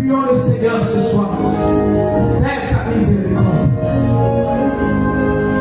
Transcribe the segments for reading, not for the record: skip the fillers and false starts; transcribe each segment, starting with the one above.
prions le Seigneur ce soir. Père, ta miséricorde.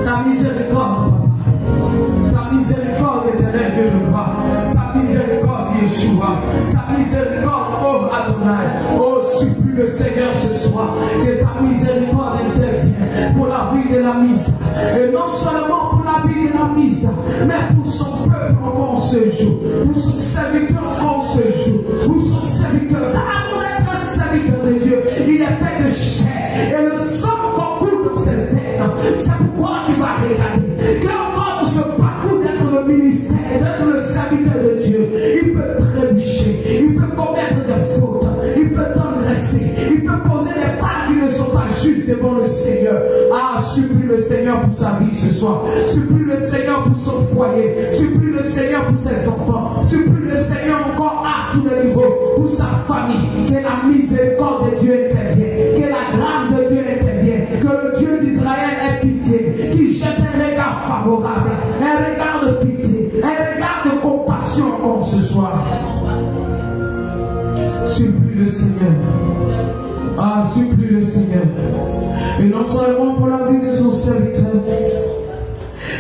Ta miséricorde, Papa. Ta miséricorde, éternel Dieu de gloire. Ta miséricorde, Yeshua. Ta miséricorde, oh Adonai. Oh, supplie le Seigneur ce soir. Que sa miséricorde intervienne pour la vie de la mise. Et non seulement pour la vie de la mise, mais pour son peuple encore ce jour. Pour son serviteur encore ce jour. Pour son serviteur. Car pour être un serviteur de Dieu, il est fait de chair. Et le sang qu'on coule dans cette terre, c'est pourquoi tu vas regarder. Car encore ce parcours d'être le ministère, d'être le serviteur de Dieu, il peut trébucher, il peut commettre des fautes, il peut t'engraisser, il peut poser des pas qui ne sont pas justes devant le Seigneur. Ah, supplie le Seigneur pour sa vie ce soir. Supplie le Seigneur pour son foyer. Supplie le Seigneur pour ses enfants. Supplie le Seigneur encore à tous les niveaux pour sa famille. Que la miséricorde de Dieu intervienne. Que la grâce de Dieu intervienne. Que le Dieu d'Israël ait pitié. Qu'il jette un regard favorable. Un regard de pitié. Un regard de compassion comme ce soir. Supplie le Seigneur. Ah, supplie le Seigneur. Et non seulement pour la vie de son serviteur,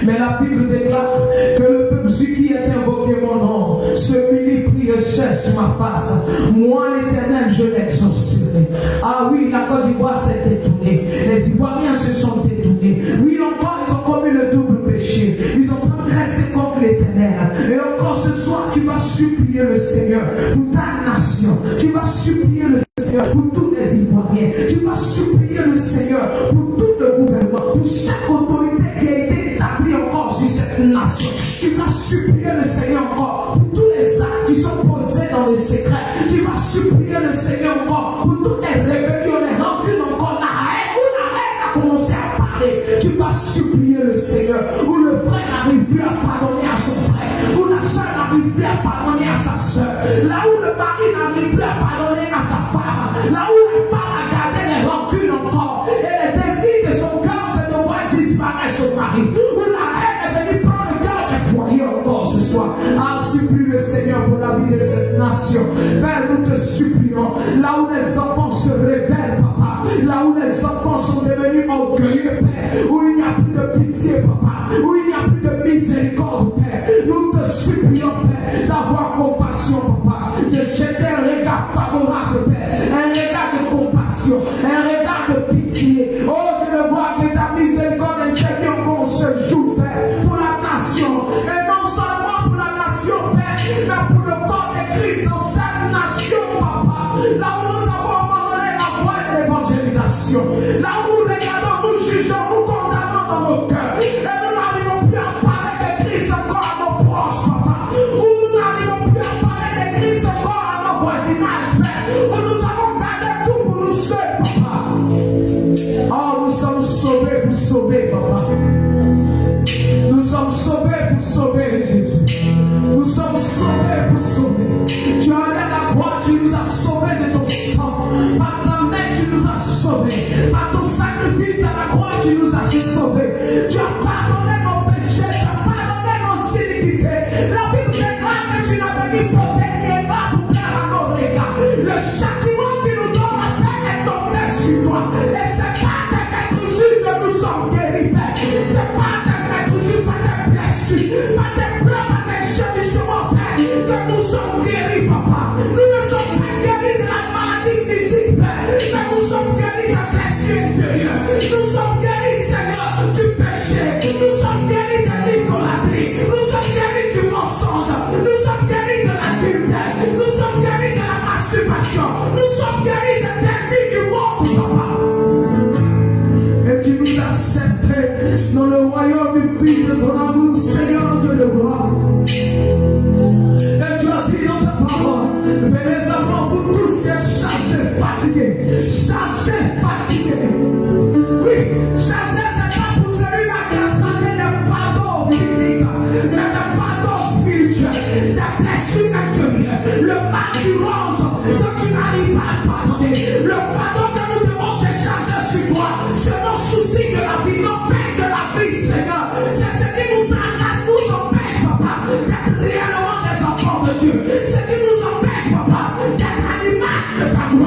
mais la Bible déclare que le peuple, celui qui a invoqué mon nom, celui qui prie et cherche ma face, moi l'Éternel, je l'exaucerai. Ah oui, la Côte d'Ivoire s'est détournée. Les Ivoiriens se sont détournés. Oui, encore, ils ont commis le double péché. Ils ont transgressé contre l'Éternel. Et encore ce soir, tu vas supplier le Seigneur pour ta nation. Tu vas supplier le Seigneur pour tous les Ivoiriens. Tu vas supplier le Seigneur pour tout le gouvernement, pour chaque autorité qui a été établie encore sur cette nation. Tu vas supplier le Seigneur encore pour tous les actes qui sont posés dans le secret. Tu vas supplier le Seigneur encore pour toutes les rébellions, les rancunes encore, la haine, où la haine a commencé à parler. Tu vas supplier le Seigneur où le frère n'arrive plus à pardonner à son frère, où la soeur n'arrive plus à pardonner à sa soeur, là où le mari n'arrive plus à pardonner à sa femme, là où la femme a gardé les rancunes encore et les désirs de son cœur, c'est de voir disparaître son mari, où la haine est venue prendre le cœur des foyers encore ce soir. Ah, supplie le Seigneur pour la vie de cette nation. Père, nous te supplions, là où les enfants se rebellent, papa, là où les enfants sont devenus orgueilleux, Père, où il n'y a plus de pitié, papa, où il n'y a plus de miséricorde, Père, nous te supplions, Père, d'avoir compassion, papa, de jeter un regard favorable, Père, un regard de compassion, un regard de pitié. Oh, tu le vois que ta miséricorde intervient encore ce jour, Père, pour la nation, et non seulement pour la nation, Père, mais pour le corps de Christ dans cette nation, papa, là où nous avons abandonné la voie de l'évangélisation, là où nous regardons, nous jugeons, nous condamnons dans nos cœurs, et nous n'arrivons plus à parler de Christ encore à nos proches, papa, où nous n'arrivons plus à parler de Christ encore à nos voisinages, Père, où nous avons gardé tout pour nous seuls, papa. Oh, nous sommes sauvés pour sauver, papa. Nous sommes sauvés pour sauver, Jésus. Nous sommes sauvés pour sauver. Tu as allé à la croix, tu nous as sauvés de ton sang. Par ta main, tu nous as sauvés. Par ton sacrifice à la croix, tu nous as sauvés. Tu as pardonné nos péchés, tu as pardonné nos iniquités. La Bible déclare que tu n'avais ni protéger ni égard pour plaire à nos regards. Le châtiment qui nous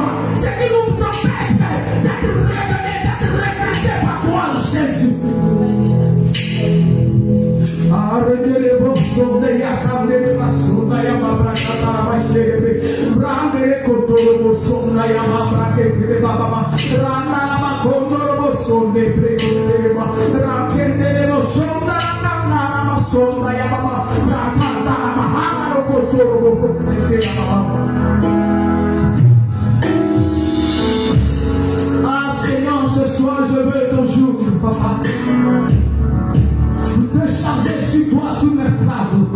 toi, ce qui nous empêche d'être révélés, d'être reflétés par toi, Jésus. Arrêtez les bons sons, les yakabés, les maçons, les yamabrakata, la machérébé, brandez les coteaux, les bossons, les yamabraké, les bababa, randa la macondo, les bossons, les prégotés, les bas, randez les bossons, la maçon, la yamaba, rakata, la mahana, le coteau, le bossons, c'était la bababa. Ah Seigneur, ce soir je veux ton jour, papa. Je peux charger sur toi tous mes fardeaux.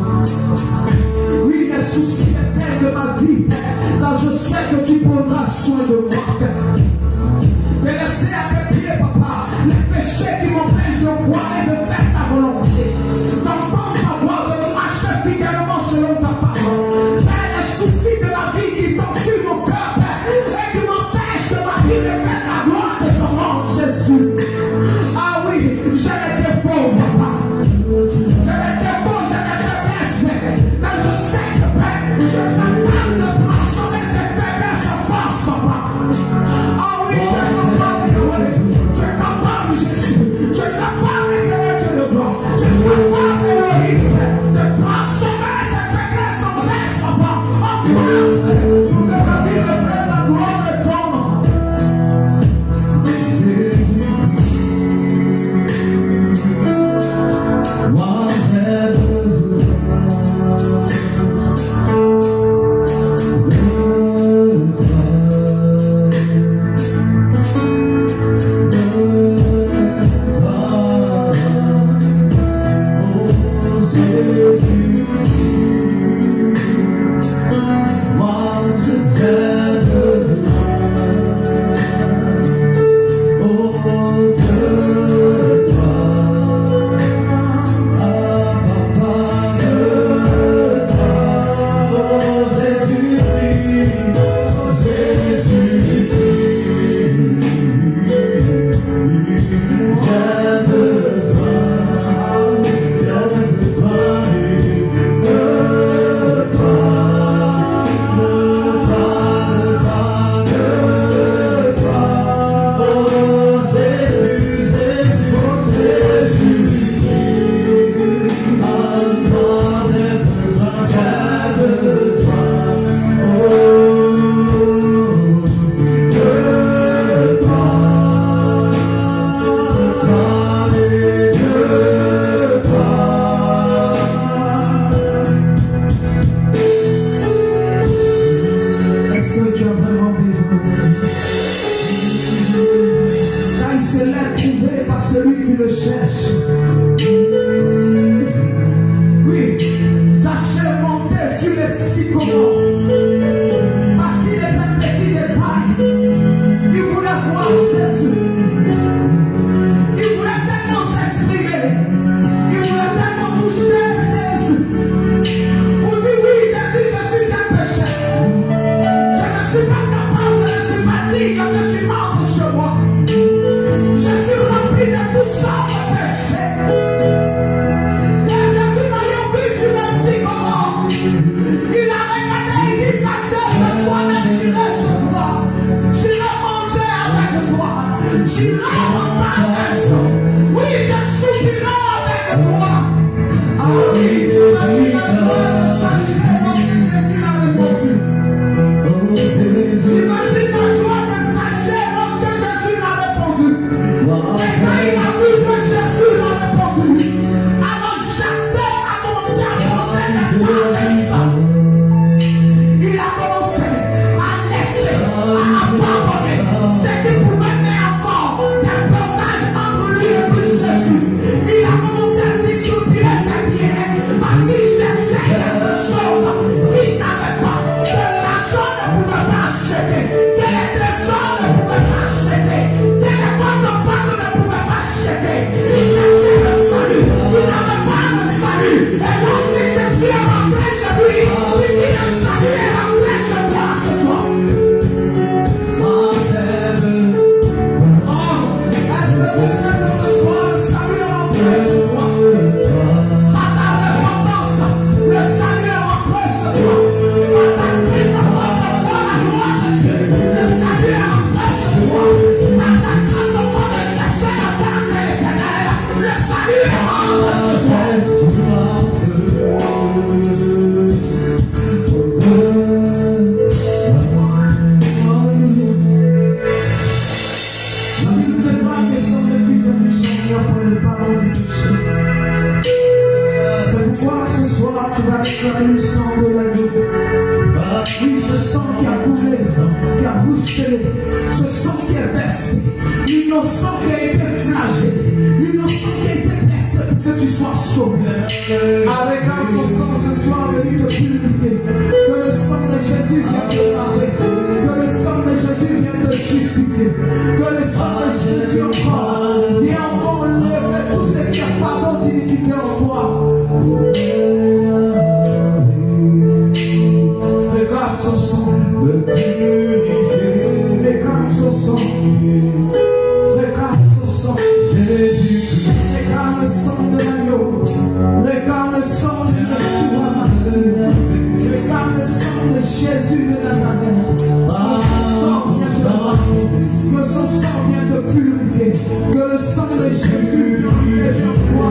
Oui, les soucis éternels de ma vie, car je sais que tu prendras soin de moi, Père. Mais laissez à tes pieds, papa, les péchés qui m'empêchent de voir et de faire ta volonté. D'entendre ta voix, de marcher fidèlement selon ta parole. Père, les soucis de la vie qui torturent mon cœur, Père, et qui m'empêchent de ma vie de faire la gloire de ton nom, Jésus. Ah oui, j'ai les défauts, papa. J'ai les défauts, j'ai les faiblesses, mais je sais que Père, tu es capable de transformer ces faiblesses en force, papa. Ah oui, tu es capable, Yahweh. Tu es capable, Jésus. Tu es capable, éternel Dieu de gloire. Tu es capable, Elohim, de transformer ces faiblesses en force, papa. En force, pour que la vie reflète la gloire de ton nom. Celui qui le cherche. Oui, sachez monter sur les sycomores. Parce qu'il est un petit détail. Il voulait voir Jésus. Il voulait tellement s'exprimer. Il voulait tellement toucher Jésus. Pour dire oui, Jésus, je suis un pécheur. Je ne suis pas capable, je ne suis pas digne que tu m'entres chez moi. Je suis rempli de tout ça de péché. Et Jésus m'ayant vu sur le sycomore, il a regardé, il dit, Zachée, ce soir même j'irai chez toi. J'irai manger avec toi. J'irai à ta maison. Oui, je soupirai avec toi. Ah oui, j'imagine la joie de Zachée lorsque Jésus l'a répondu. J'imagine la joie de Zachée lorsque Jésus l'a répondu. Et quand il a vu que Jésus l'a répondu, alors Zachée a commencé à poser des paroles. Il a commencé à laisser, à abandonner ce qui pouvait mettre encore des scellé, ce sang qui est versé, l'innocent qui a été flagellé, l'innocent qui a été blessé pour que tu sois sauvé. Avec son sang ce soir, venu te purifier. Que le sang de Jésus vienne te laver. Que le sang de Jésus vienne te justifier. Que le sang de Jésus encore vienne encore lever tout ce qui a pardon d'iniquité en toi. Regarde son sang. Regarde son sang. Regarde son sang. Regarde le sang de l'agneau. Regarde le sang de Yeshua Mashiach. Regarde le sang de Jésus de Nazareth. Que son sang vienne te purifier. Que le sang de Jésus vienne en toi.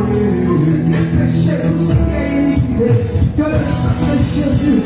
Tout ce qui est péché, tout ce qui est iniquité. Que le sang de Jésus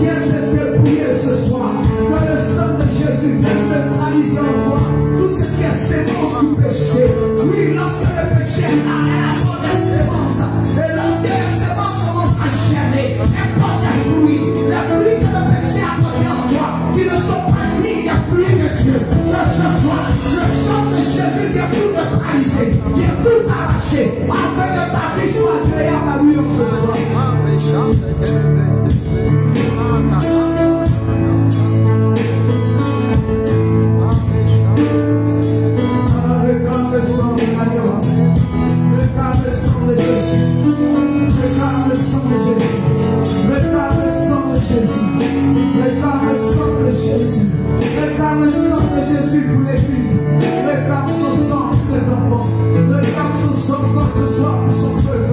vienne te dépouiller ce soir. Que le sang de Jésus vienne neutraliser en toi tout ce qui est sémence du péché. Oui, lorsque le péché est là, elle apporte des sémences. Et lorsque les sémences commencent à germer, elle porte des fruits. Les fruits que le péché a portés en toi, qui ne sont pas dignes des fruits de Dieu. Que ce soir, le sang de Jésus vient tout neutraliser, vient tout arracher, afin que ta vie soit agréable à lui ce soir. Regarde le sang de l'agneau. Regarde le sang de Jésus. Regarde le sang de Jésus. Regarde le sang de Jésus. Regarde le sang de Jésus. Regarde le sang de Jésus pour l'Église. Regarde son sang pour ses enfants. Regarde son sang encore ce soir pour son peuple.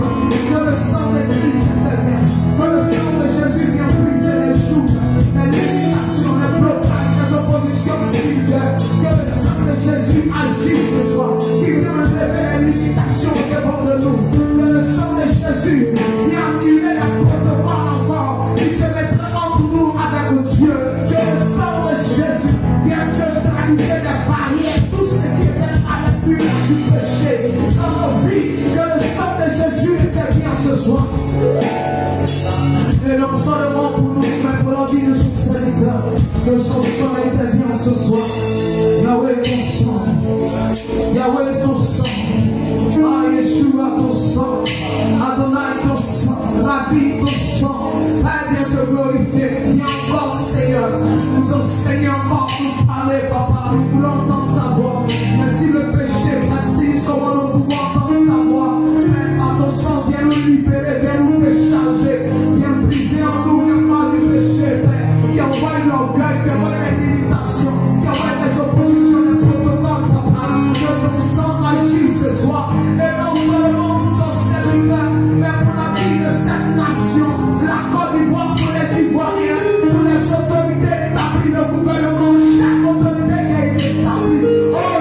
Que le sang de Christ éternel. Que le sang de Jésus vienne briser les joues, les limitations, les blocages, les oppositions spirituelles. Que le sang de Jésus agisse ce soir. Qu'il vienne lever les limitations devant de nous. Que le sang de Jésus vienne annuler la protocole encore. Il se mettra entre nous avec Dieu. Que le sang de Jésus vienne neutraliser les barrières, tout ce qui était à la puissance du péché dans nos vies. Que le sang de Jésus intervienne ce soir. Et non seulement pour nous, mais pour la vie de son serviteur. Que son sang intervienne ce soir. Yahweh ton sang. Yahweh ton sang. Ah Yeshua ton sang. Adonai ton sang. Rabbi ton sang. Viens te glorifier. Viens encore Seigneur. Nous enseignons encore pour parler papa. Nous voulons entendre ta voix. Mais si le péché facile, comment nous pouvons entendre ta voix. Mais par ton sang viens nous libérer. Viens nous décharger. Viens briser en nous le mal du péché. Père. Qui envoie l'orgueil. Qui envoie les limitations. Qui envoie les oppositions. Les protocoles papa. Que ton sang agisse ce soir. Et non seulement pour ton serviteur, mais pour la vie de cette nation. La Côte d'Ivoire pour les Ivoiriens. Pour les autorités établies. Le gouvernement. Chaque autorité qui a été établie. Oh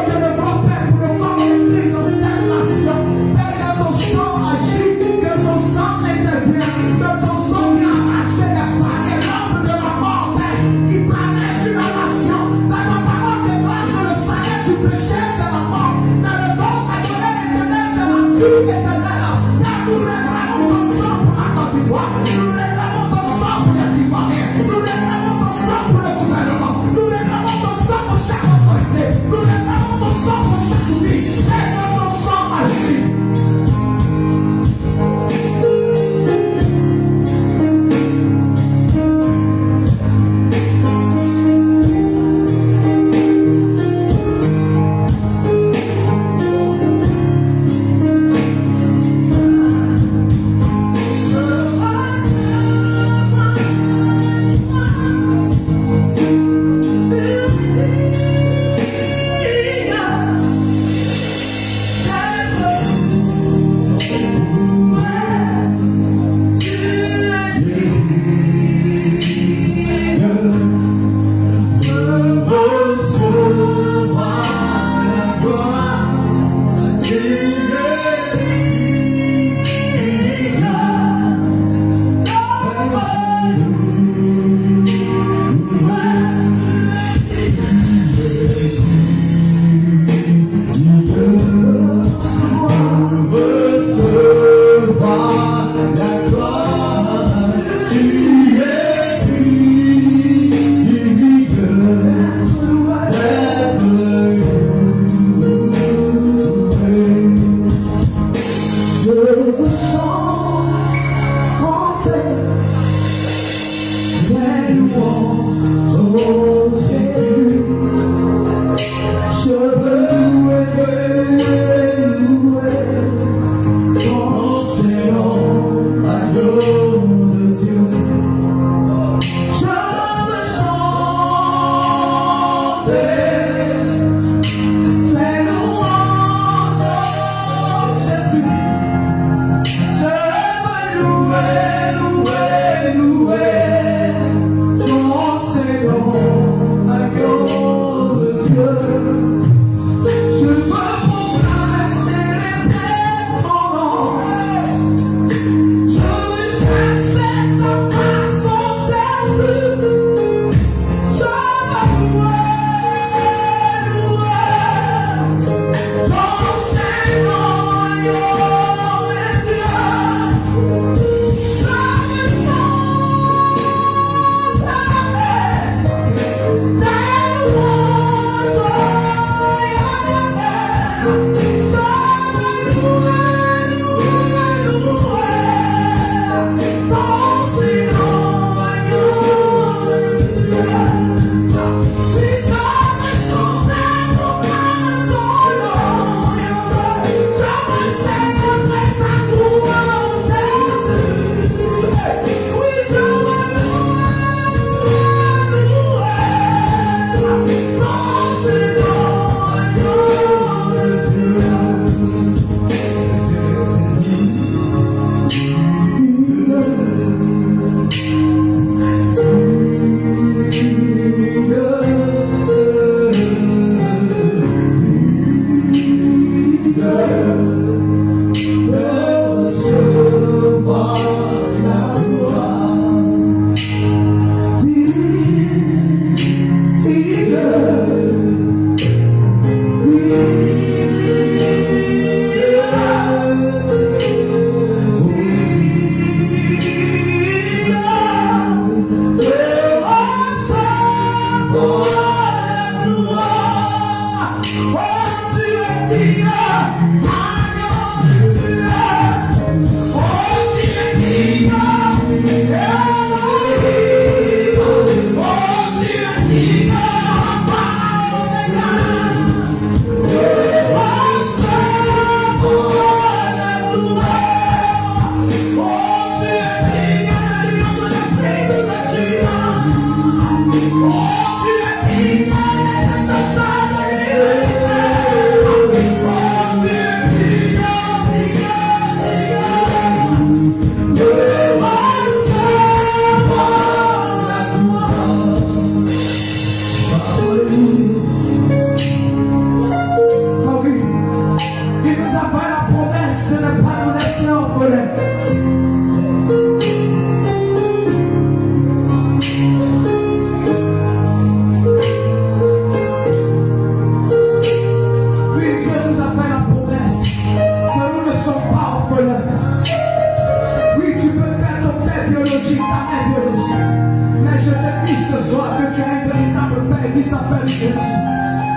Jésus.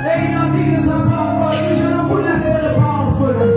Et il a dit que ta parole, je ne vous laisserai pas orphelin.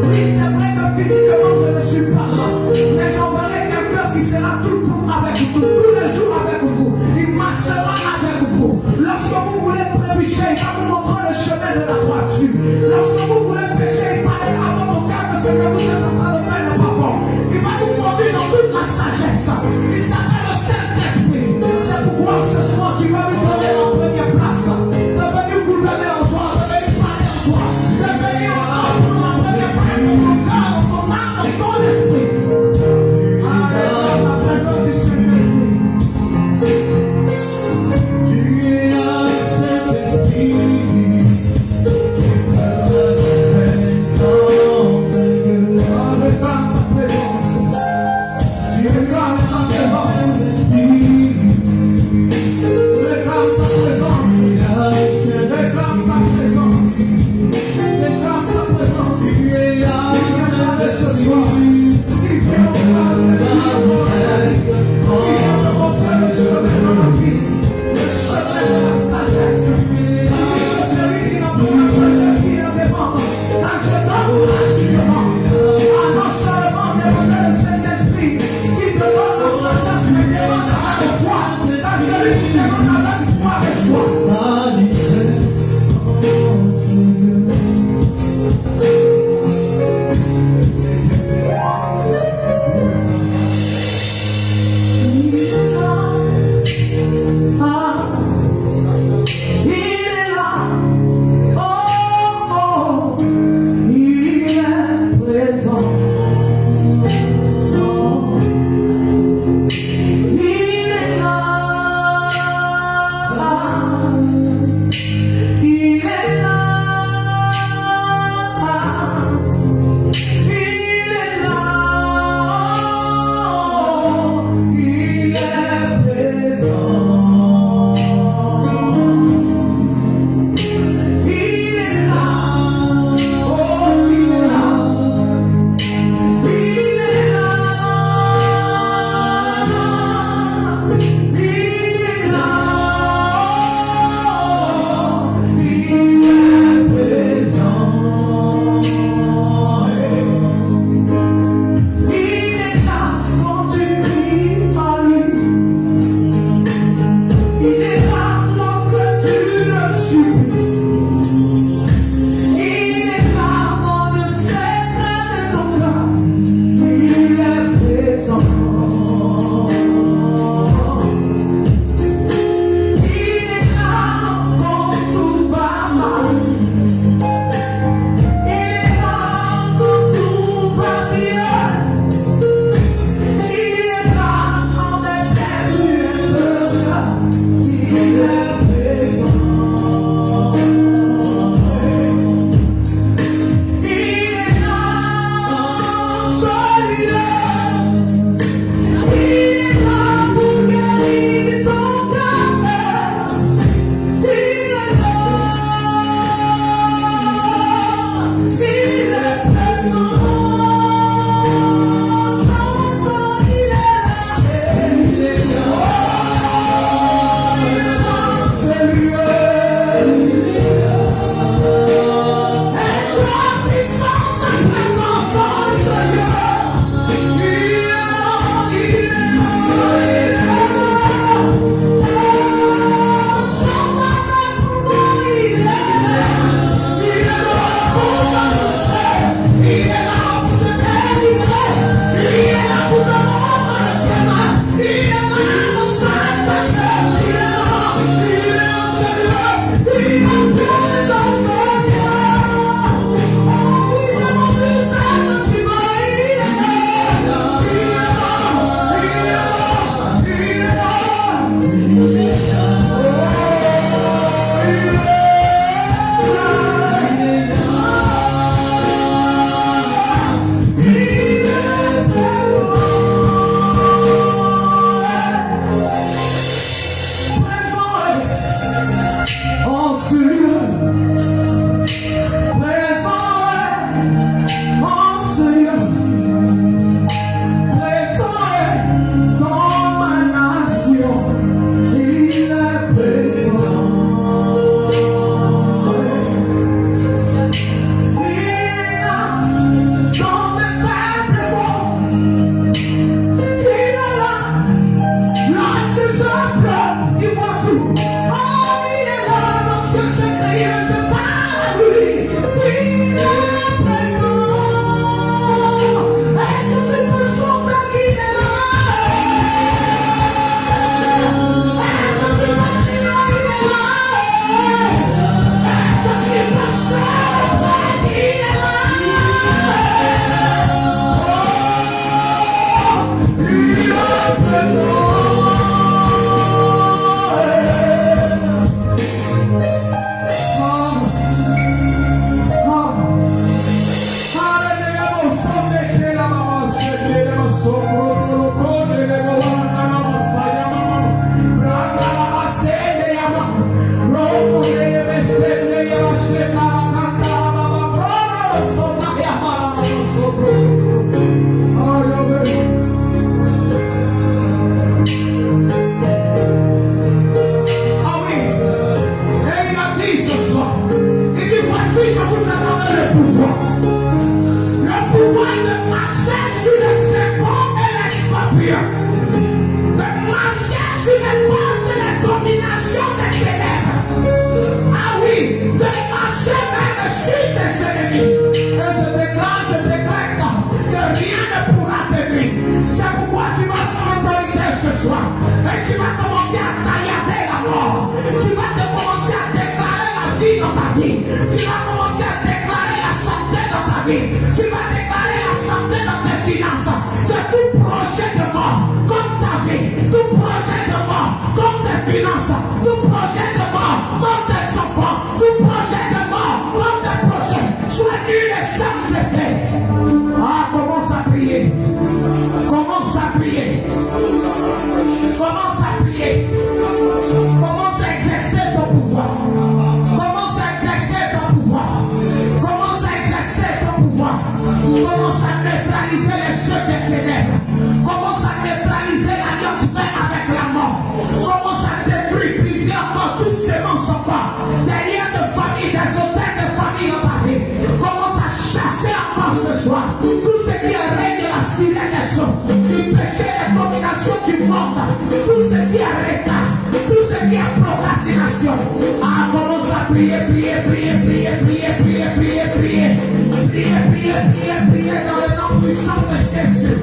Oui, c'est vrai que physiquement je ne suis pas là, mais j'enverrai quelqu'un qui sera tout le temps avec vous, tous les jours avec vous. Il marchera avec vous. Lorsque vous voulez trébucher, il va vous montrer le chemin de la droiture. Lorsque vous voulez pécher, il va dire à votre cœur que ce que vous êtes en train de faire n'est pas bon. Il va vous conduire dans toute la sagesse. Il s'appelle le Saint-Esprit. C'est pourquoi ce soir tu vas lui donner la première place. De venir gouverner en toi, de venir parler en toi, de venir en pour la première ta vie. Tu vas commencer à déclarer la santé dans ta vie. Tu vas déclarer la santé dans tes finances. De tout projet de mort comme ta vie, tout projet de mort comme tes finances, tout projet de mort comme tes enfants, tout projet de mort comme tes projets, sois nul et sans effet. Ah, commence à prier. Commence à prier. Commence à prier. Commence à exercer ton pouvoir. Commence à exercer ton pouvoir. Commence à exercer ton pouvoir. Commence à neutraliser les jeux des ténèbres. Commence à neutraliser l'alliance faite avec la mort. Commence à détruire plusieurs corps, tous ces mensonges encore. Des liens de famille, des hôtels de famille dans ta vie. Commence à chasser encore ce soir tout ce qui est règne de la civilisation, du péché, des dominations du monde, tout ce qui est retard, tout ce qui est procrastination. Ah, commence à prier, prier, prier, prier, prier, prier, prier, prier. Priez, priez, priez, priez dans le nom puissant de Jésus.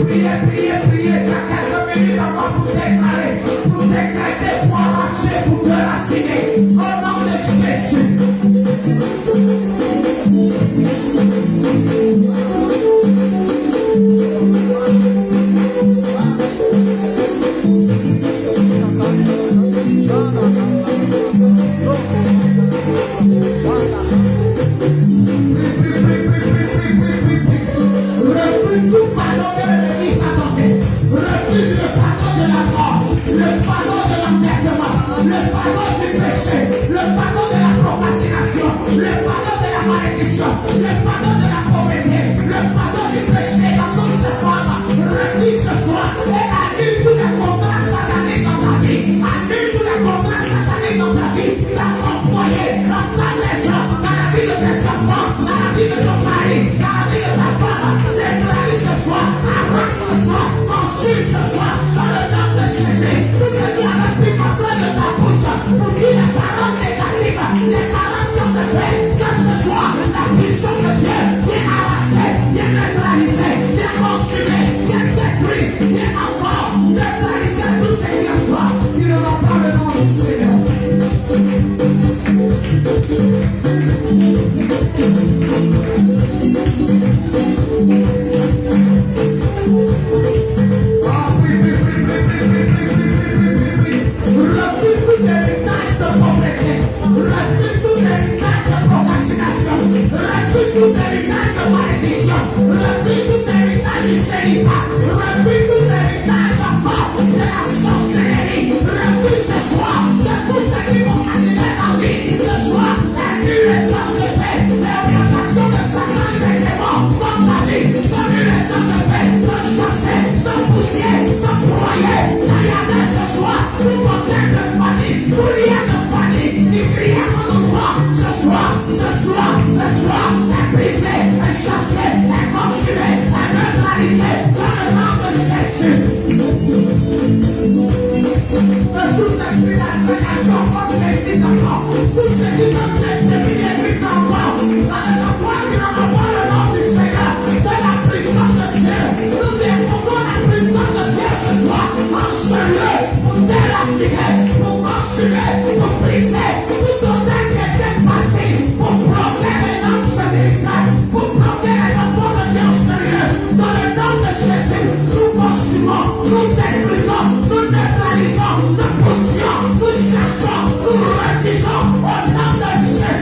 Priez, priez, priez. Tu as quelques minutes encore pour déclarer, pour décréter, pour arracher, pour te raciner. Au nom de Jésus. Refuse tout pardon de l'ennemi t'attendait. Refuse le pardon de la mort, le pardon de l'entêtement, le pardon du péché, le pardon de la procrastination, le pardon de la malédiction, le pardon de la pauvreté, le pardon du péché dans toutes ses formes. Refuse ce soir et annule tous les contrats sataniques dans ta vie. Annule tous les contrats sataniques dans ta vie, dans ton foyer, dans ta maison, dans la vie de tes enfants, dans la vie de ton mari, dans la vie de ta femme. Déclare ce soir, arrête ce soir, consulte ce soir, dans le nom de Jésus. Tout ce qui a pu contre de ta bouche, pour qui les paroles négatives, les paroles sont de paix, que ce soit la puissance de Dieu vienne arracher, vienne neutraliser, vienne consumer, vienne détruire, vienne encore neutraliser tout ce qui est en toi. Qui ne l'ont pas le nom du Seigneur. Refuse tout héritage de pauvreté, refuse tout héritage de procrastination, refuse tout héritage de malédiction, refuse tout héritage du célibat, refuse tout héritage encore de la sorcellerie, refuse ce soir de tout ce qui vont annuler ta vie. Ce soir, annule sans effet l'orientation de Satan, ses démons dans ta vie, sans nul sans effet, sans chasser, sans pousser, sans broyer. Regardez ce soir, tout montagne de famille, tout lien de famille, qui crie à mon endroit. Ce soir, est brisé, est chassé, est consumé, est neutralisé dans le nom de Jésus. Que tout esprit d'aspiration contre les petits enfants, tout ce qui peut déterminer les petits enfants, dans les enfants qui n'ont pas le nom du Seigneur, de la puissance de Dieu. Nous évoquons la puissance de Dieu ce soir, en ce lieu, pour déraciner, pour consumer, pour briser, tout autant qui était parti, pour bloquer les noms de ce ministère, pour bloquer les enfants de Dieu en ce lieu. Dans le nom de Jésus, nous consumons, nous détruisons, nous neutralisons, nous poussions, nous chassons, nous refusons au nom de Jésus.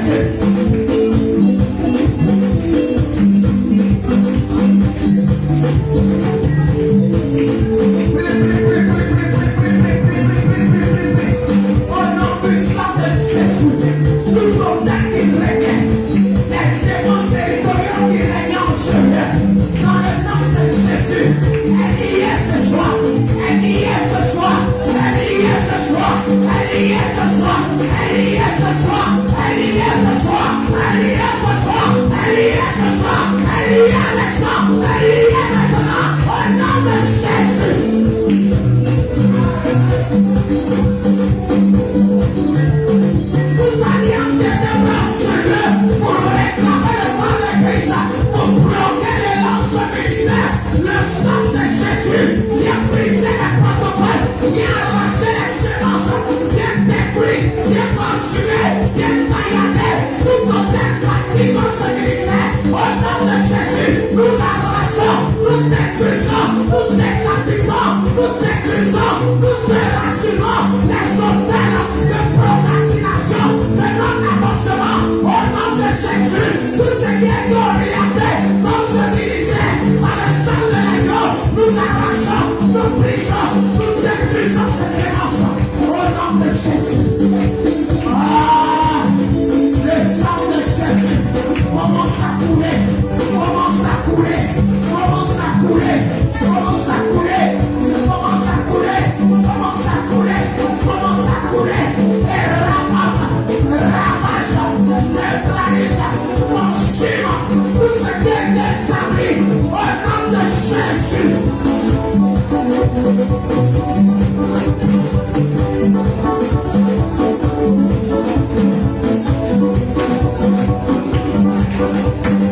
neutralise, consume tout ce qui est établi au nom de Jésus.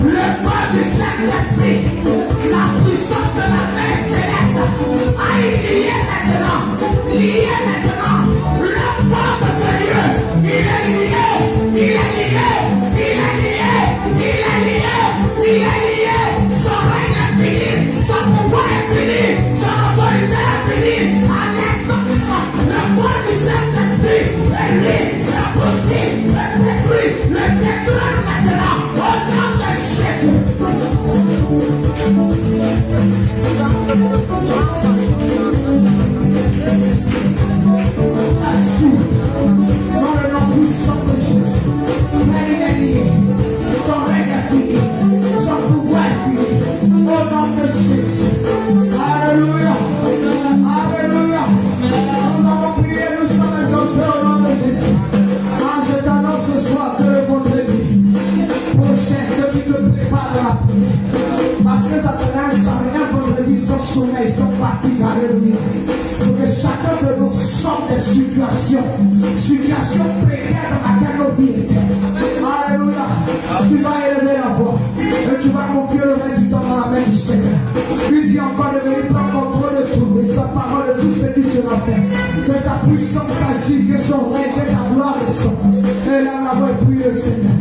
Le corps du Saint-Esprit, la puissance de la main céleste, a lié maintenant, le corps de ce lieu, il est lié, son règne est fini, son pouvoir est fini, son autorité est finie, à l'instant le corps du Saint-Esprit est lié, le possible, le détruit maintenant, au nom de Jésus. Merci. Dans le nom puissant de Jésus. Il est lié. Son règne est fini. Son pouvoir est fini. Au nom de Jésus. Alléluia. Alléluia. Nous avons prié, nous sommes exaucés au nom de Jésus. Je t'annonce ce soir que le vendredi prochain, que tu te prépares à la prière. Parce que ça sera un vendredi sans sommeil, sans fatigue. Alléluia. Pour que chacun de nous sorte des situations précaires dans laquelle nos vies étaient. Alléluia. Tu vas élever la voix et tu vas confier le résultat dans la main du Seigneur. Lui dit encore de venir prendre contrôle de tout, de sa parole, de tout ce qui sera fait. Que sa puissance agisse, que son règne, que sa gloire descende. Et là, la voix prie le Seigneur.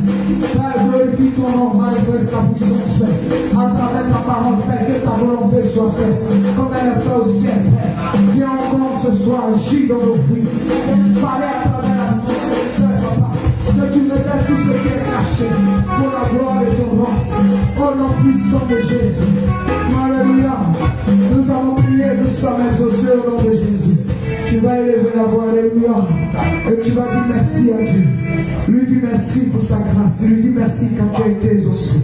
Père, glorifie ton nom, manifeste ta puissance, Père. À travers ta parole, Père, que ta volonté soit faite. Comme elle est faite au ciel, Père. Viens encore ce soir, agis dans nos vies. Parlez à travers la puissance de Père, Papa. Que tu me donnes tout ce qui est caché pour la gloire de ton nom. Au nom puissant de Jésus. Alléluia. Nous avons prié, nous sommes exaucés au nom de Jésus. Tu vas élever la voix, alléluia. Et tu vas dire merci à Dieu. Lui dis merci pour sa grâce. Lui dis merci quand tu as été exaucé.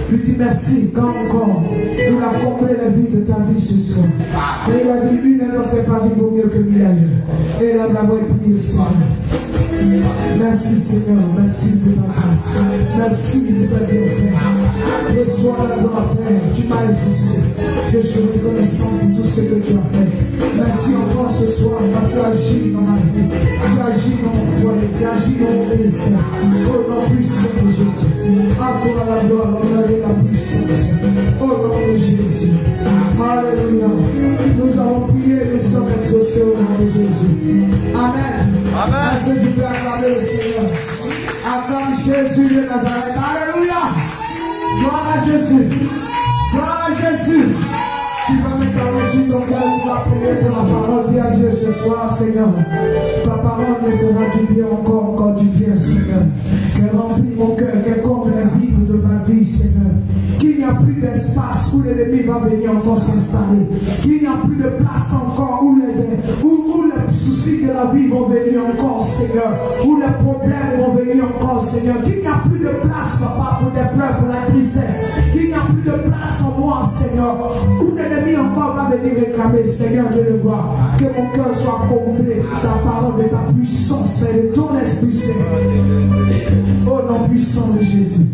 Lui dis merci quand encore il a comblé la vie de ta vie ce soir. Et il a dit, lui ne sait pas vivre mieux que lui ailleurs. Et là, la voix est priée, Seigneur. Merci Seigneur, merci pour ta grâce. Merci pour ta bienfaits. Reçois la gloire, Père. Tu m'as exaucé. Je suis reconnaissant pour tout ce que tu as fait. Merci encore ce soir quand tu agis dans ma vie. Tu agis dans mon foyer. Tu agis dans mon ministère. Au nom puissant de Jésus. À toi la gloire, l'honneur et la puissance. Au nom de Jésus. Alléluia. Nous avons prié, nous sommes exaucés au nom de Jésus. Amen. Amen. Est-ce que tu peux acclamer le Seigneur? Acclame Jésus de Nazareth. Alléluia. Gloire à Jésus. Gloire à Jésus. Tu vas mettre ta main sur ton cœur, tu vas prier pour la parole. Dis à Dieu ce soir, Seigneur. Ta parole me fera du bien encore du bien, Seigneur. Qu'elle remplit mon cœur, qu'elle comble les vides de ma vie, Seigneur. Qu'il n'y a plus d'espace où l'ennemi va venir encore s'installer. Qu'il n'y a plus de place encore où les soucis de la vie vont venir encore, Seigneur. Où les problèmes vont venir encore, Seigneur. Qu'il n'y a plus de place, Papa, pour des pleurs, pour la tristesse. Qu'il n'y a plus de place en moi, Seigneur. Où l'ennemi encore va venir réclamer, Seigneur Dieu de gloire. Que mon cœur soit comblé de ta parole, de ta puissance, Père, de ton Esprit Saint. Au nom puissant de Jésus.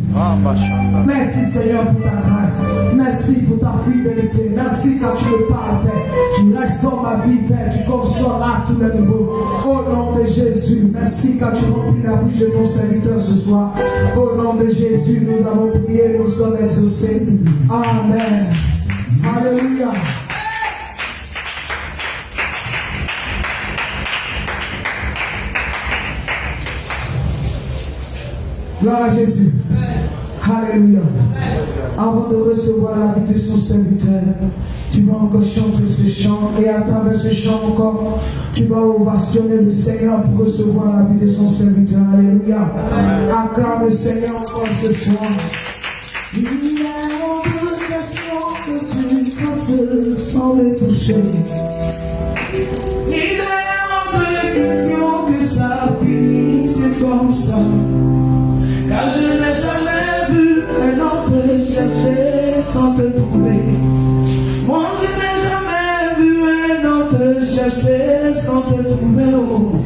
Merci Seigneur pour ta grâce. Merci pour ta fidélité. Merci quand tu me parles, Père. Tu restes dans ma vie, Père. Tu consoles à tous les niveaux. Au nom de Jésus. Merci quand tu remplis la bouche de ton serviteur ce soir. Au nom de Jésus, nous avons prié, nous sommes exaucés. Amen. Alléluia. Gloire à Jésus. Alléluia. Avant de recevoir la vie de son serviteur, tu vas encore chanter ce chant et à travers ce chant encore, tu vas ovationner le Seigneur pour recevoir la vie de son serviteur. Alléluia. Acclame le Seigneur encore ce soir. Il y a l'obligation que tu fasses sans me toucher. Il est hors de question que ça finisse comme ça. Car je n'ai jamais vu un homme te chercher sans te trouver. Moi je n'ai jamais vu un homme te chercher sans te trouver. Oh,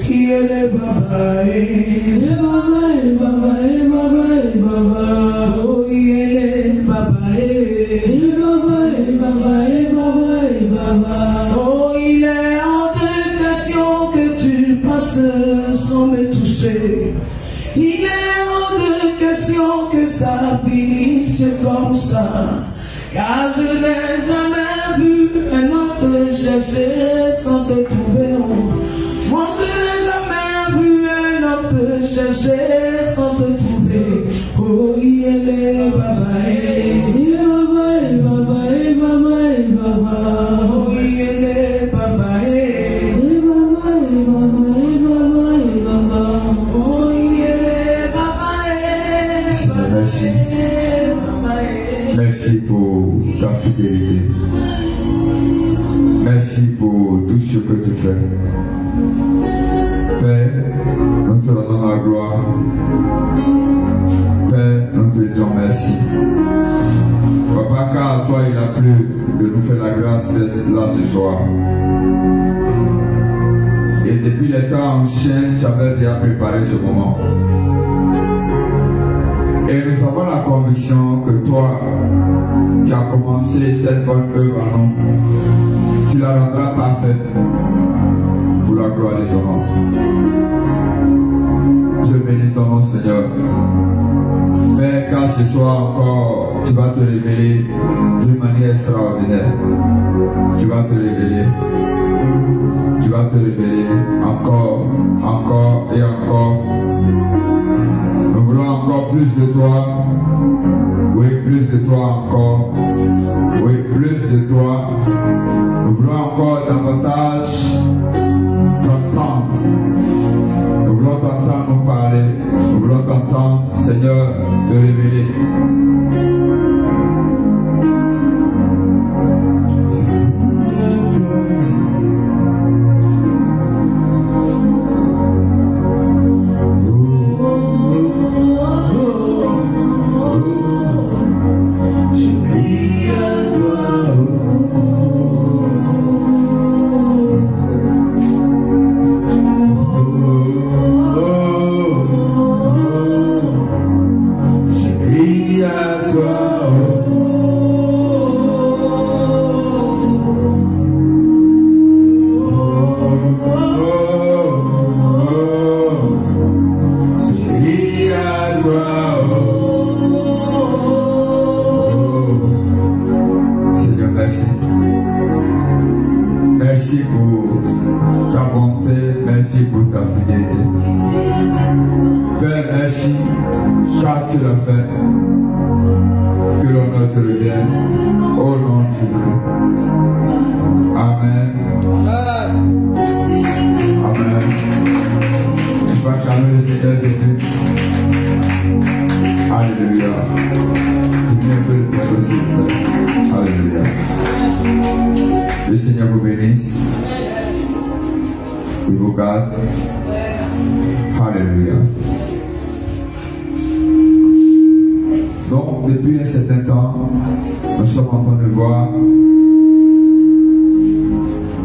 qui est le baba et baba et baba et baba. ça finisse comme ça. Car je n'ai jamais vu un homme te chercher sans te trouver. Moi je n'ai jamais vu un homme te chercher sans te trouver. Oh il est baba il est baba oh il est baba oh il est baba merci. Merci pour ta fidélité. Merci pour tout ce que tu fais. Père, nous te rendons la gloire. Père, nous te disons merci. Papa, car à toi il a plu de nous faire la grâce d'être là ce soir. Et depuis les temps anciens, tu avais déjà préparé ce moment. Et nous avons la conviction que toi, qui as commencé cette bonne œuvre en nous, tu la rendras parfaite pour la gloire de ton nom. Je bénis ton nom, Seigneur. Père, car ce soir encore, tu vas te révéler d'une manière extraordinaire. Tu vas te révéler. Tu vas te révéler encore, encore et encore. Nous voulons encore plus de toi. Oui, plus de toi encore. Oui, plus de toi. Nous voulons encore davantage t'entendre. Nous voulons t'entendre nous parler. Nous voulons t'entendre, Seigneur, te révéler. Le Seigneur vous bénisse. Il vous garde. Alléluia. Donc, depuis un certain temps, nous sommes en train de voir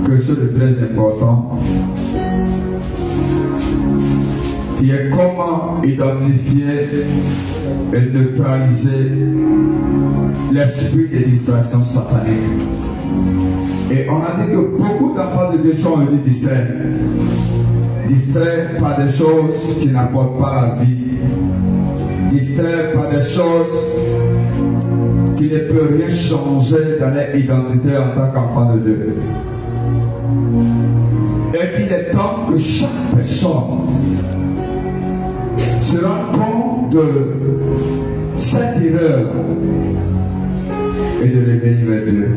quelque chose de très important, qui est comment identifier et neutraliser l'esprit de distraction satanique. Et on a dit que beaucoup d'enfants de Dieu sont venus distraits par des choses qui n'apportent pas la vie, distraits par des choses qui ne peuvent rien changer dans leur identité en tant qu'enfant de Dieu. Et il est temps que chaque personne se rende compte de cette erreur et de revenir vers Dieu.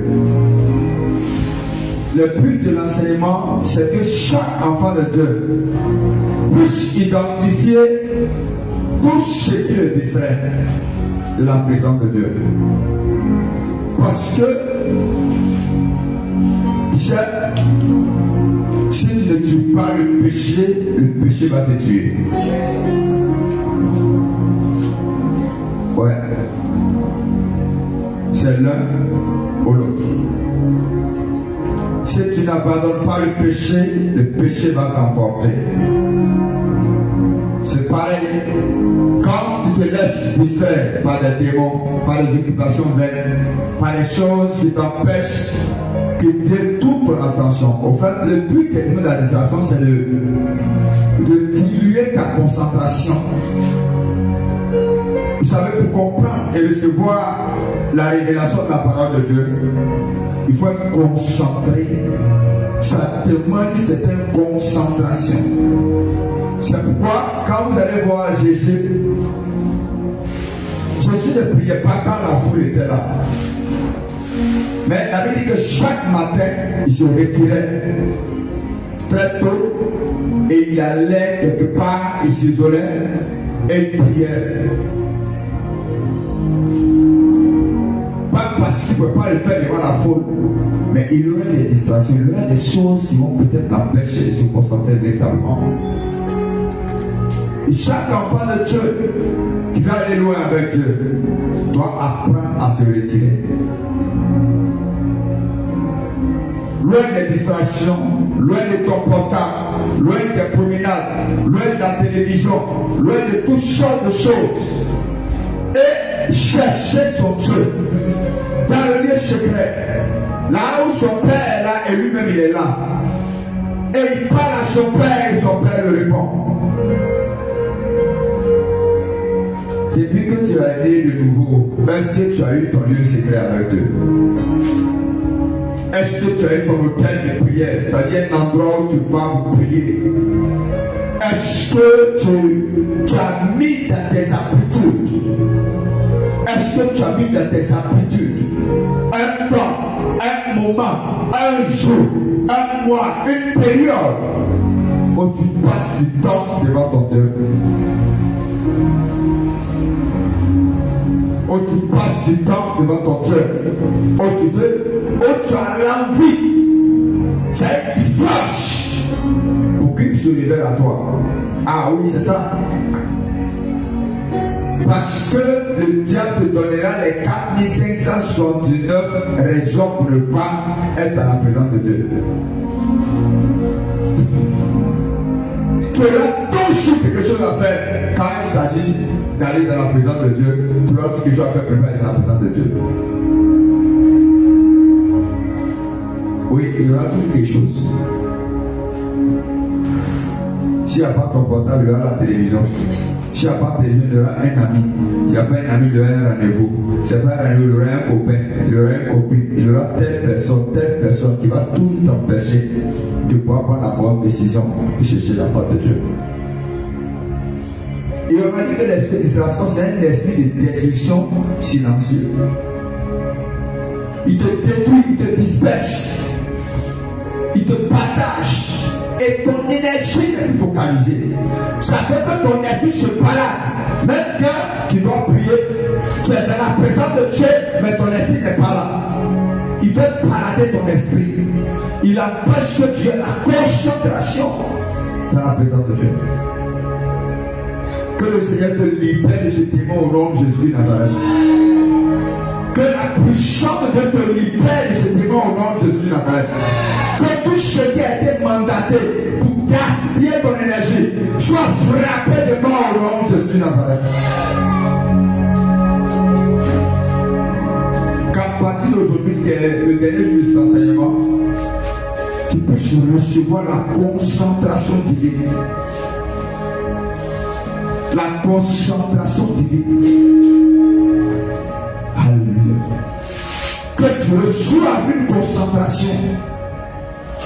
Le but de l'enseignement, c'est que chaque enfant de Dieu puisse identifier tout ce qui le distrait de la présence de Dieu. Parce que, tu sais, si tu ne tues pas le péché va te tuer. Ouais. C'est l'un ou l'autre. Si tu n'abandonnes pas le péché va t'emporter. C'est pareil. Quand tu te laisses distraire par des démons, par des occupations vaines, par des choses qui t'empêchent, qui détournent ton attention. Au fait, le but de la distraction, c'est de diluer ta concentration. Vous savez pourquoi comprendre et recevoir la révélation de la parole de Dieu, il faut être concentré. Ça demande une certaine concentration. C'est pourquoi, quand vous allez voir Jésus ne priait pas quand la foule était là. Mais la Bible dit que chaque matin, il se retirait très tôt et il allait quelque part, il s'isolait et il priait. Pas parce qu'il ne pouvait pas le faire devant la foule, mais il y aurait des distractions, il y aurait des choses qui vont peut-être l'empêcher de se concentrer véritablement. Et chaque enfant de Dieu qui va aller loin avec Dieu doit apprendre à se retirer. Loin des distractions, loin de ton portable, loin des promenades, loin de la télévision, loin de toutes sortes de choses. Et chercher son Dieu dans le lieu secret, là où son Père est là et lui-même il est là. Et il parle à son Père et son Père le répond. Depuis que tu as né de nouveau, est-ce que tu as eu ton lieu secret avec Dieu? Est-ce que tu as eu ton hôtel de prière, c'est-à-dire un endroit où tu vas prier? Est-ce que tu as mis dans tes habitudes? Est-ce que tu as mis dans tes habitudes un temps, un moment, un jour, un mois, une période où tu passes du temps devant ton Dieu? Où tu passes du temps devant ton Dieu, où tu as l'envie, tu as une force pour qu'il se révèle à toi. Ah oui, c'est ça. Parce que le diable te donnera les 4569 raisons pour ne pas être à la présence de Dieu. Tu auras toujours quelque chose à faire quand il s'agit d'aller dans la présence de Dieu. Tu auras quelque chose à faire pour aller dans la présence de Dieu. Oui, il y aura toujours quelque chose. S'il n'y a pas ton portable, il y aura la télévision. S'il n'y a pas de télévision, il y aura un ami. S'il n'y a pas un ami, il y aura un rendez-vous. S'il n'y a pas un rendez-vous, il y aura un copain, il y aura une copine, il y aura telle personne qui va tout t'empêcher de pouvoir prendre la bonne décision de chercher la face de Dieu. Et on a dit que l'esprit de distraction, c'est un esprit de destruction silencieux. Il te détruit, il te disperse, il te partage. Et ton énergie est focalisée. Ça fait que ton esprit se balade. Même quand tu dois prier, tu es dans la présence de Dieu, mais ton esprit n'est pas là. Il veut balader ton esprit. Il empêche que tu aies la concentration dans la présence de Dieu. Que le Seigneur te libère de ce démon au nom de Jésus de Nazareth. Que la puissance de Dieu te libère de ce démon au nom de Jésus de Nazareth. Que tout ce qui a été mandaté pour gaspiller ton énergie soit frappé de mort au nom de Jésus de Nazareth. Qu'à partir d'aujourd'hui, qui est le dernier jour de cet enseignement, tu peux recevoir la concentration divine. La concentration divine. Alléluia. Que tu reçoives une concentration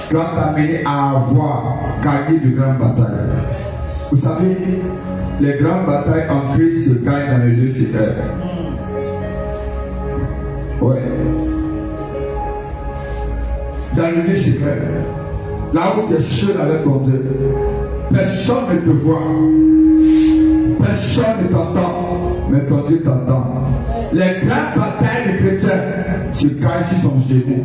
qui va t'amener à avoir gagné de grandes batailles. Vous savez, les grandes batailles en Christ se gagnent dans le lieu secret. Ouais. Dans le lieu secret. Là où tu es seul avec ton Dieu. Personne ne te voit. Personne ne t'entend. Mais ton Dieu t'entend. Les grandes batailles des chrétiens se gagnent sur son genou.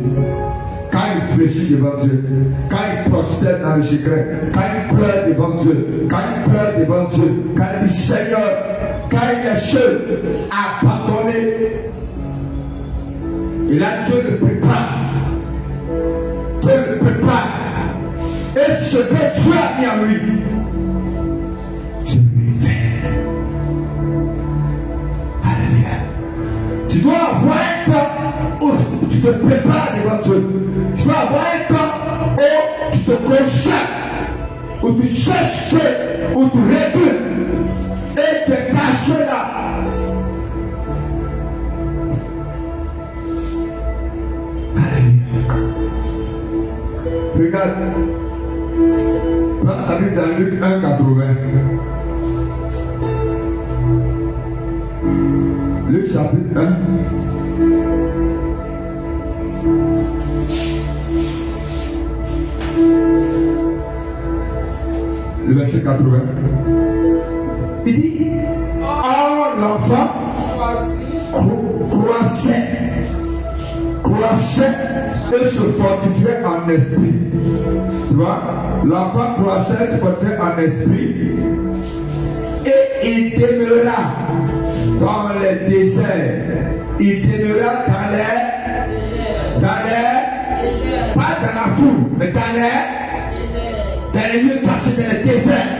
Quand il fléchit devant Dieu, quand il prosterne dans le secret, quand il pleure devant Dieu, quand il pleure devant Dieu, quand il dit Seigneur, quand il est seul, abandonné, et là Dieu ne peut pas. Dieu ne peut pas. Et ce que Dieu a mis en lui, je lui fais. Alléluia. Tu dois avoir un temps où tu te prépares devant Dieu. Tu dois avoir un temps où tu te consacres, où tu cherches Dieu, où tu recules, et tu es caché là. lire dans Luc 1, 80. Luc chapitre 1. Le verset 80. Il dit, or l'enfant croissait et se fortifiait en esprit. Tu vois, l'enfant croissait, se fortifiait en esprit et il demeura dans les déserts. Il demeura dans les, pas dans la foule, mais dans les lieux cachés, dans les déserts,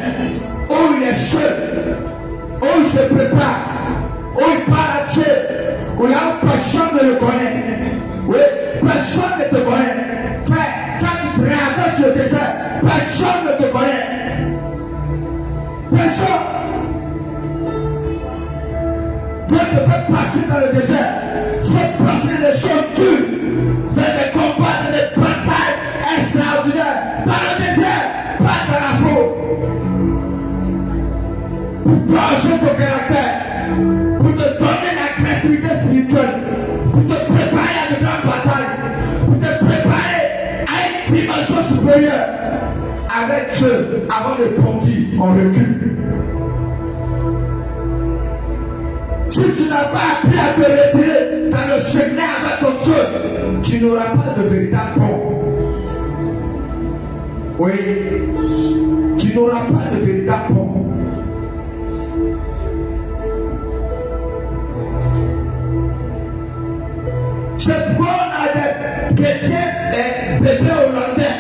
où il est seul, où il se prépare, où il parle à Dieu, où là personne ne le connaît. Oui, personne ne te connaît. Frère, quand tu traverses le désert, personne ne te connaît. Personne. Toi, tu fais passer dans le désert. Tu fais passer des choses dures, dans des combats, dans des batailles extraordinaires. Dans le désert, pas dans la foule. Pour changer ton caractère, pour te donner la créativité spirituelle, pour te préparer à de grandes batailles, pour te préparer à une dimension supérieure. Avec Dieu, avant de bondir, on recule. Si tu n'as pas appris à te retirer dans le chemin avec ton Dieu, tu n'auras pas de véritable pont. Oui, tu n'auras pas de véritable pont. C'est pourquoi on a des chrétiens et bébés hollandais.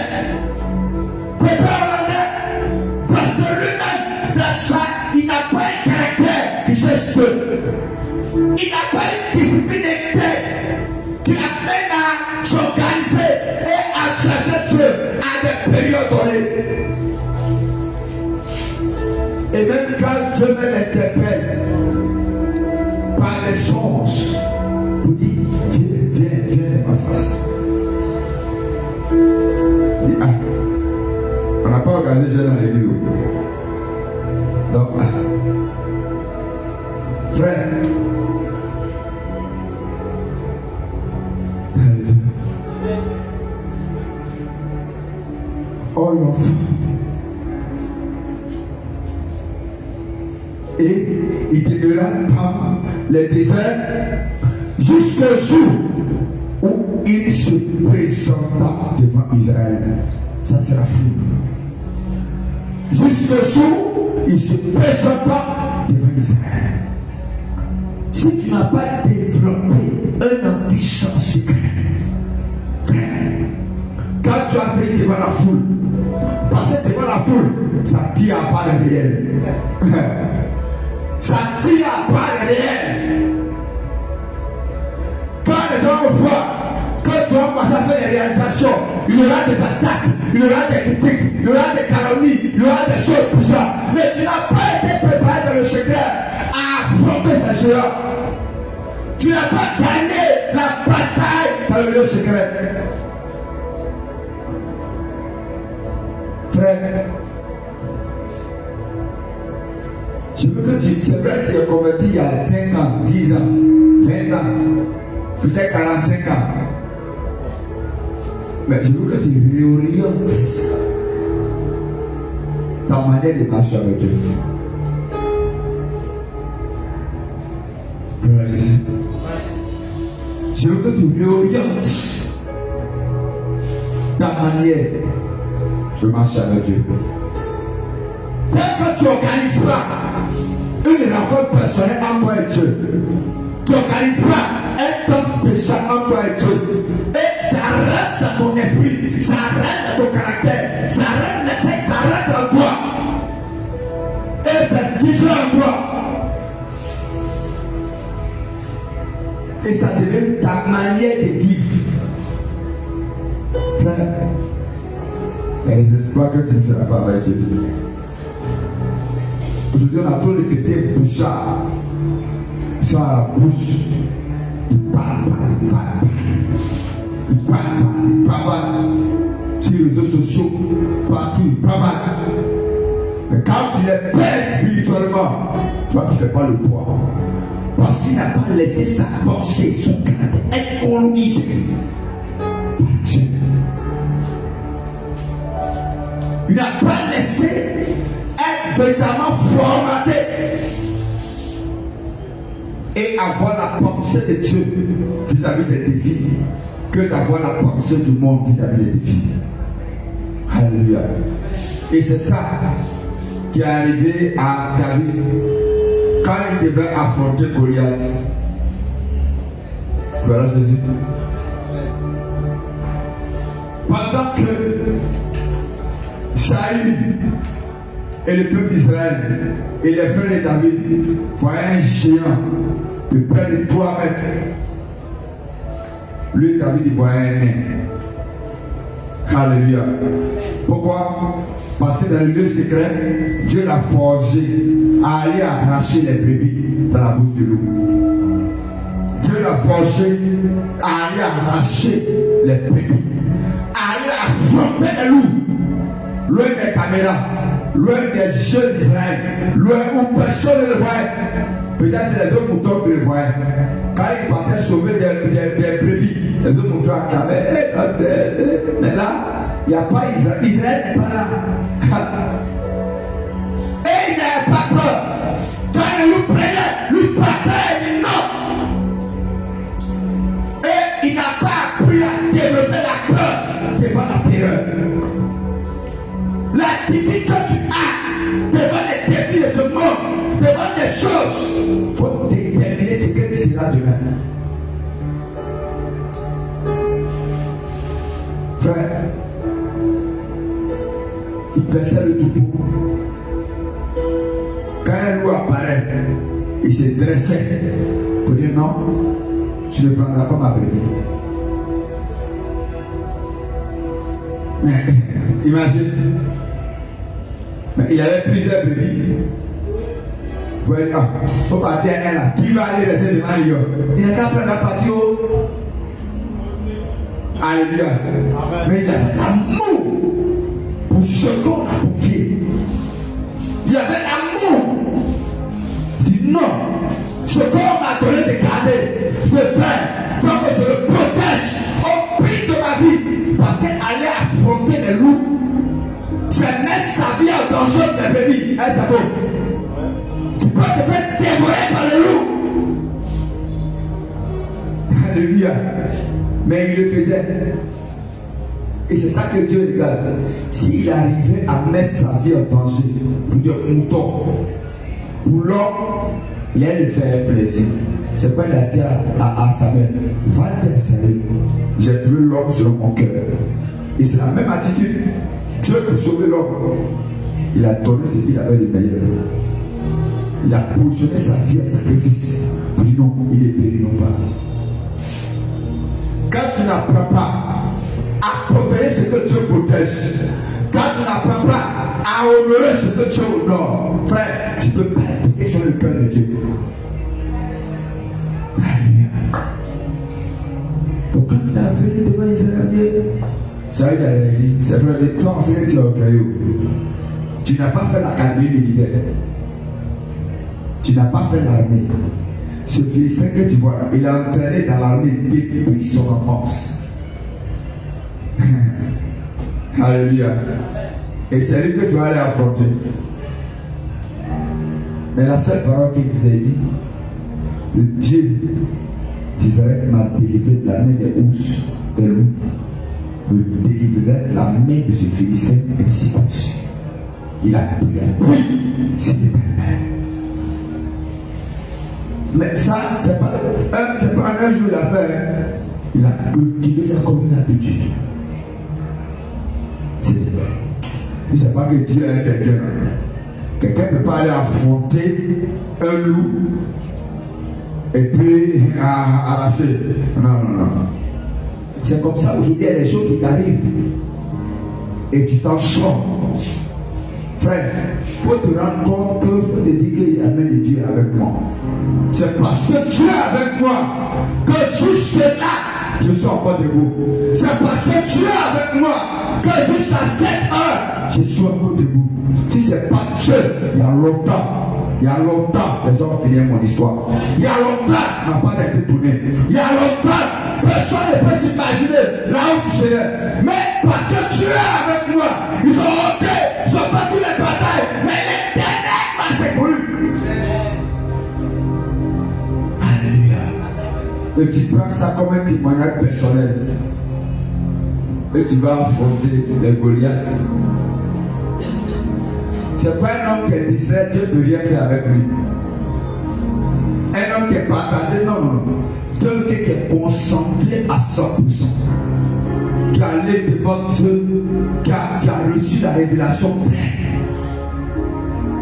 Bébés hollandais, parce que lui-même, dans ça, il n'a pas un caractère qui s'exprime. Il n'a pas une discipline interne qui amène à s'organiser et à chercher Dieu à des périodes données. Et même quand Dieu me l'interpelle par des songes, vous dit, viens ma face. Il dit, ah, on n'a pas regardé Dieu dans les vidéos. Donc, frère, oh l'enfant, et il demeura dans les déserts jusqu'au jour où il se présenta devant Israël. Ça sera fou. Jusqu'au jour où il se présenta devant Israël. Si tu n'as pas développé un ambition secret, frère, quand tu as fait devant la foule, parce que devant la foule, ça tire à part le réel. Ça tire à part le réel. Quand les gens voient, quand tu vas passer à faire des réalisations, il y aura des attaques, il y aura des critiques, il y aura des calomnies, il y aura des choses pour ça. Mais tu n'as pas été préparé dans le secret à affronter ces choses. Tu n'as pas gagné la bataille dans le lieu secret. Frère, je veux que tu, c'est vrai que tu es converti il y a 5 ans, 10 ans, 20 ans, peut-être 45 ans. Mais je veux que tu réorientes ta manière de marcher avec Dieu. Je veux que tu réorientes ta manière de marcher avec Dieu. Dès que tu n'organises pas une rencontre personnelle entre toi et Dieu, tu n'organises pas un temps spécial entre toi et Dieu, et ça rentre dans ton esprit, ça rentre dans ton caractère, ça rentre en toi, et ça visuel en toi, et ça devient ta manière de vivre. Frère, il y a des espoirs que tu ne feras pas avec Dieu. Aujourd'hui, on a trop de côtés bouchards. Ils sont à la bouche. Ils parlent. Sur les réseaux sociaux, partout, ils parlent. quand tu les pèses spirituellement, tu vois qu'il ne fait pas le poids. Parce qu'il n'a pas laissé sa pensée, son caractère être colonisé par Dieu. Il n'a pas laissé être véritablement formaté et avoir la pensée de Dieu vis-à-vis des défis que d'avoir la pensée du monde vis-à-vis des défis. Alléluia. Et c'est ça qui est arrivé à David quand il devait affronter Goliath. Voilà Jésus. Pendant que Saül et le peuple d'Israël et les frères de David voyaient un géant de près de 3 mètres, lui, David, il voyait un nain. Alléluia. Pourquoi? Parce que dans le lieu secret, Dieu l'a forgé à aller arracher les brebis dans la bouche de loup. Dieu l'a forgé à aller arracher les brebis, à aller affronter les loups, loin des caméras, loin des jeux d'Israël, loin où personne ne le voyait. Peut-être c'est les autres moutons qui le voyaient. Quand il partait sauver des brebis, les autres moutons acclamaient. Mais là, il n'y a pas Israël. Israël n'est pas là. Et il n'avait pas peur. Quand il nous prenait, lui partait, il dit non. Et il n'a pas appris à développer la peur devant la terreur. L'attitude que tu as devant les défis de ce monde, devant des choses, il faut déterminer ce que tu seras demain. Frère, il perçait le troupeau. Quand un loup apparaît, il se dressait pour dire non, tu ne prendras pas ma brebis. Mais imagine, mais il y avait plusieurs brebis. Vous voyez, il faut partir à un là. Qui va aller rester devant les yeux? Il n'a qu'à prendre la partie au. Alléluia. Mais il avait l'amour pour ce qu'on a confié. Il avait l'amour. Il dit non, ce qu'on m'a donné de garder, de faire, il faut que je le protège au prix de ma vie. Parce qu'aller affronter les loups, c'est mettre sa vie en danger des brebis. Est-ce que c'est faux? Tu peux te faire dévorer par les loups. Alléluia. Mais il le faisait. Et c'est ça que Dieu regarde. S'il arrivait à mettre sa vie en danger pour dire mouton, pour l'homme, il allait lui faire plaisir. C'est pourquoi il a dit à Samuel, va dire à Samuel, j'ai trouvé l'homme selon mon cœur. Et c'est la même attitude. Dieu pour sauver l'homme, il a donné ce qu'il avait de meilleur. Il a positionné sa vie à sacrifice. Pour dire non, il est péri non pas. Quand tu n'apprends pas à protéger ce que Dieu protège, quand tu n'apprends pas à honorer ce que Dieu honore, frère, tu peux pas appliquer sur le cœur de Dieu. Donc quand il a venu devant Israël, ça il a dit, c'est vrai, toi on sait que tu es au caillou. Tu n'as pas fait l'académie militaire. Tu n'as pas fait l'armée. Ce Philistin que tu vois, il a entraîné dans l'armée depuis son enfance. Alléluia. Et c'est lui que tu vas aller affronter. Mais la seule parole qu'il s'est dit, le Dieu d'Israël m'a délivré de la main des ours, des loups, me délivrerait de la main de ce Philistin ainsi conçu. Il a prié, oui, c'est l'éternel. Mais ça, c'est pas un jour d'affaire. Il a cultivé ça comme une habitude. Il ne sait pas que Dieu est quelqu'un. Quelqu'un ne peut pas aller affronter un loup et puis arracher. Non. C'est comme ça aujourd'hui, il y a des choses qui t'arrivent et tu t'en sors. Frère, il faut te rendre compte qu'il faut te dire que la main de Dieu est avec moi. C'est parce que Dieu est avec moi que jusque-là, je suis encore debout. C'est parce que tu es avec moi que jusqu'à 7 heures, je suis encore debout. Si ce n'est pas Dieu, il y a longtemps, les gens ont fini mon histoire. Il y a longtemps, ma part a été tournée. Il y a longtemps, personne ne peut s'imaginer là où tu serais. Mais parce que tu es avec moi, ils ont monté, ils ont battu les batailles, mais l'Éternel m'a secouru. Alléluia. Et tu prends ça comme un témoignage personnel. Et tu vas affronter les Goliaths. C'est pas un homme qui est distrait, Dieu ne peut rien faire avec lui. Un homme qui est partagé, non. Dieu qui est concentré à 100%. Qui a allé devant Dieu, qui a reçu la révélation pleine.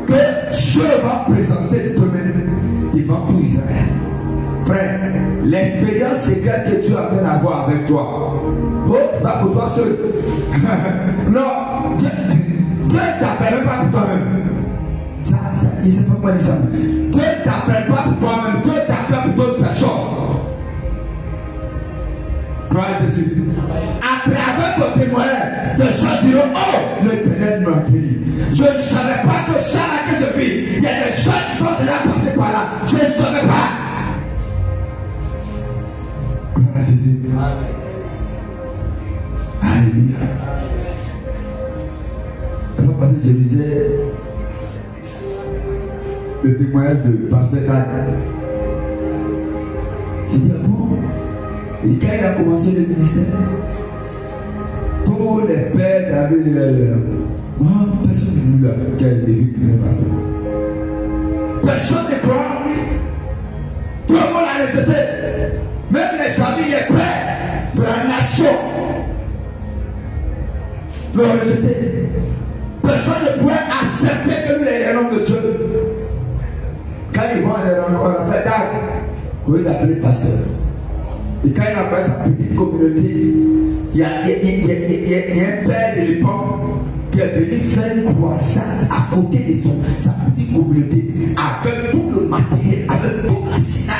Que Dieu va présenter demain devant tout Israël. Frère, l'expérience secrète que Dieu a fait d'avoir avec toi. Oh, c'est pas pour toi seul. Non, Dieu ne t'appelle pas pour toi-même. Il ne sait pas quoi dire ça. Dieu ne t'appelle pas pour toi-même. Dieu t'appelle pour d'autres personnes. Gloire à Jésus. À travers ton témoignage, de gens diront, oh, l'Éternel m'a guéri. Je ne savais pas que ça là que je vis. Il y a des gens qui sont déjà passés par là. Je ne savais pas. Gloire à Jésus. Alléluia. La fois passée, je lisais le témoignage de Pasteur Dan. J'ai dit, ah bon? Et quand il a commencé le ministère, tous les pères avaient personne ne voulait qu'il ait vu qu'il est pasteur. Personne ne croit en lui. Tout le monde l'a rejeté. Même les amis, les pères de la nation l'ont rejeté. Personne ne pouvait accepter que lui est l'homme de Dieu. Quand ils vont à rencontre, on appelle Dag, on veut l'appeler pasteur. Et quand il appelle sa petite communauté, il y a un père de l'époque qui est venu faire une croissance à côté de sa petite communauté, avec tout le matériel, avec tout l'arsenal.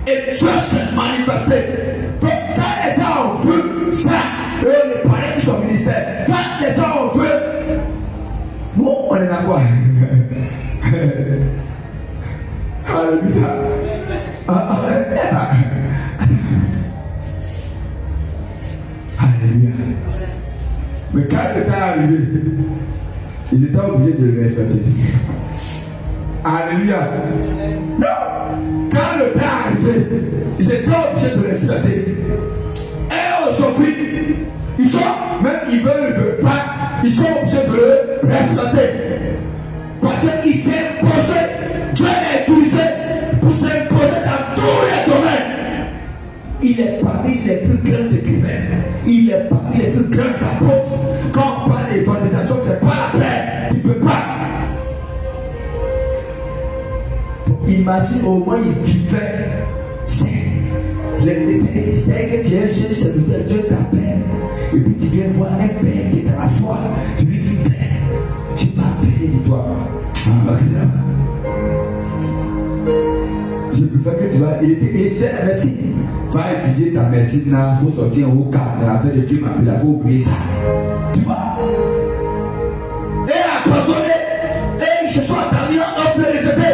Et Dieu s'est manifesté. Donc quand les gens ont vu ça, eux ne parlaient de son ministère. Quand les gens ont vu, nous on est d'accord. Alléluia. Alléluia. Mais quand le temps est arrivé, ils étaient obligés de le respecter. Alléluia. Non. Quand le temps est arrivé, ils étaient obligés de le respecter. Et aujourd'hui, ils sont, même ils veulent pas, ils sont obligés de le respecter. Parce qu'il s'est imposé, Dieu l'a utilisé pour s'imposer dans tous les domaines. Il est parmi les plus grands écrivains. Il est parmi les plus grands apôtres. Quand on parle d'évangélisation, c'est pas la paix. Tu ne peux pas. Imagine au moins il vivait. C'est l'éternité que tu es chez ce que Dieu t'appelle. Et puis tu viens voir un père qui est à la foi. Tu lui dis, Père, tu m'as appelé, dis-toi. Je préfère que tu vas. Il étudiait la médecine. Va étudier ta médecine là, il faut sortir au cadre, l'affaire de Dieu m'appelle, il faut oublier ça. Tu vois? Et abandonné, et ils se sont attendus à plein rejeté.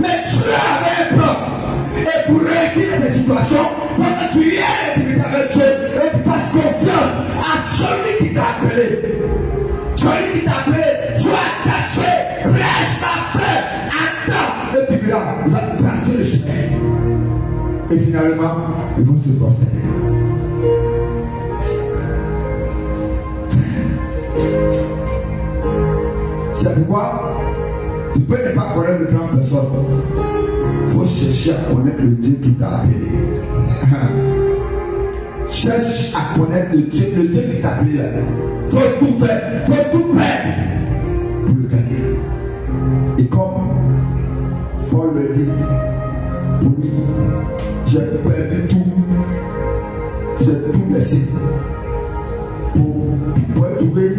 Mais tu avais un plan. Et pour réussir dans ces situations, il faut que tu y aies l'intimité avec Dieu et tu fasses confiance à celui qui t'a appelé. Celui qui t'a appelé, sois attaché, reste à terre, attends, et tu verras, il va te tracer le chemin. Et finalement, ils vont se prospérer. C'est pourquoi tu peux ne pas connaître de grandes personnes. Il faut chercher à connaître le Dieu qui t'a appelé. Cherche à connaître le Dieu qui t'a appelé là. Il faut tout faire, il faut tout perdre pour le gagner. Et comme Paul le dit, pour lui, j'ai perdu tout. J'ai tout laissé pour trouver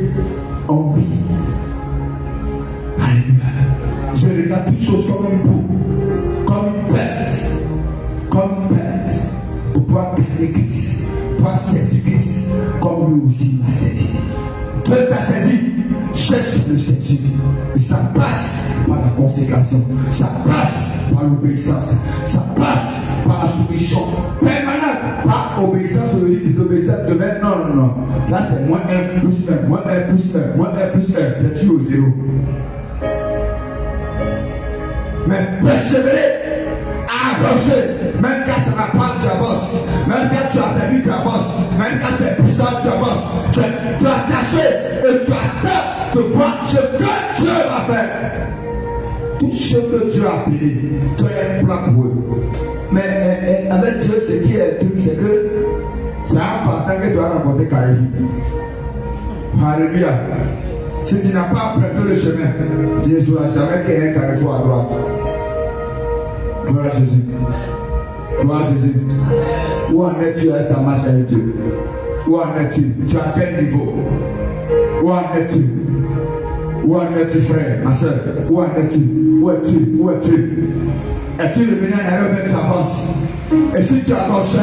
en lui. Alléluia. Je regarde toutes choses comme un bout, comme une perte, pour pouvoir gagner Christ. le Jésus. Et ça passe par la consécration. Ça passe par l'obéissance. Ça passe par la soumission permanente. Pas obéissance au livre d'obéissance de maintenant. Non, non. Là, c'est moins 1 plus 1, moins 1 plus 1, moins 1 plus 1. Tu es au zéro. Mais persévérer, avancer, même quand ça va pas, tu avances. Même quand tu as perdu, tu avances. Même quand c'est puissant, tu avances. Tu as cassé et tu attends de voir ce que Dieu va faire. Tout ce que Dieu a appelé, tu as un plan pour eux. Mais avec Dieu, ce qui est le truc, c'est que c'est un partant que tu as rencontré carré. Alléluia. Si tu n'as pas emprunté le chemin, tu ne sauras jamais qu'il y a un carrefour à droite. Gloire à Jésus. Gloire à Jésus. Où en es-tu avec ta marche avec Dieu? Où en es-tu? Tu as quel niveau? Où en es-tu? Où en es-tu, frère, ma soeur? Où en es-tu? Où es-tu? Où es-tu? Es-tu devenu un erreur de tu avances? Et si tu avances,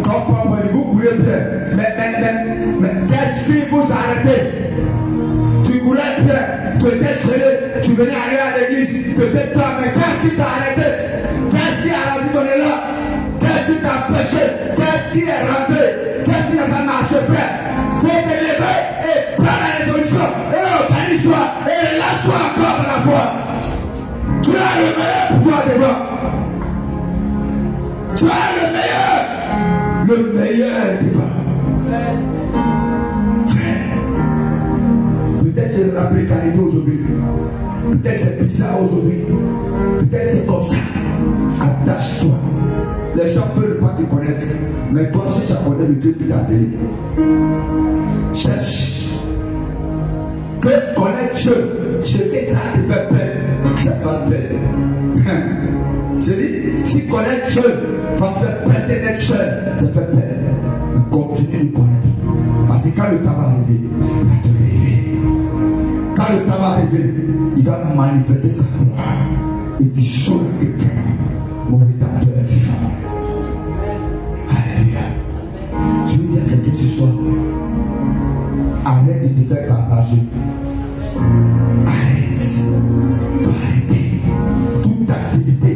comme papa, vous courez bien. Mais qu'est-ce qui vous arrête? Tu courais bien, tu étais serré, tu venais aller à l'église, tu étais toi, mais qu'est-ce qui t'a arrêté? Qu'est-ce qui a rendu ton élan? Qu'est-ce qui t'a empêché? Qu'est-ce qui est rentré? Qu'est-ce qui n'a pas marché, frère? Tu es élevé et prends la résolution et organise-toi et lâche-toi encore dans la foi. Tu as le meilleur pour toi devant. Tu as le meilleur devant. Peut-être c'est la précarité aujourd'hui. Peut-être c'est bizarre aujourd'hui. Peut-être c'est comme ça. Attache-toi. Les gens peuvent ne pas te connaître. Mais toi, si tu connais le Dieu qui t'a appelé, cherche. Que connaître Dieu, ce que ça te fait peur, ça te fait peur. Je dis, si connaître Dieu va te faire peur d'être seul, ça fait peur. Mais continue de connaître. Parce que quand le temps va arriver, il va te lever. Quand le temps va arriver, il va manifester sa gloire. Et tu sauras que vraiment, mon rédempteur est vivant. Alléluia. Je veux dire à quelqu'un ce soir, arrête de te faire partager. Arrête. Faut arrêter. Toute activité,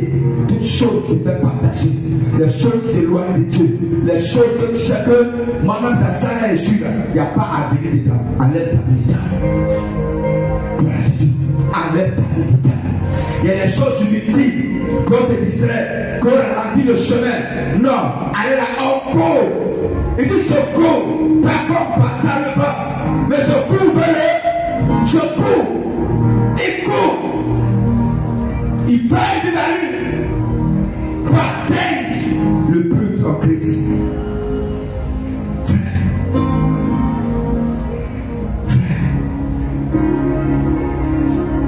toute chose qui te fait partager, les choses qui t'éloignent de Dieu, les choses que tu sais que moi-même ta sang est issu, il n'y a pas à venir dedans. Enlève ta vie dedans. Gloire à Jésus. Enlève ta vie dedans. Il y a des choses inutiles qu'on te distrait, qu'on ralentit le chemin. Non, allez là, on court. Et tu se cours, pas comme par le vent, mais je cours vers eux, je cours. Il court. Il paye de la lune pour atteindre le but en Christ.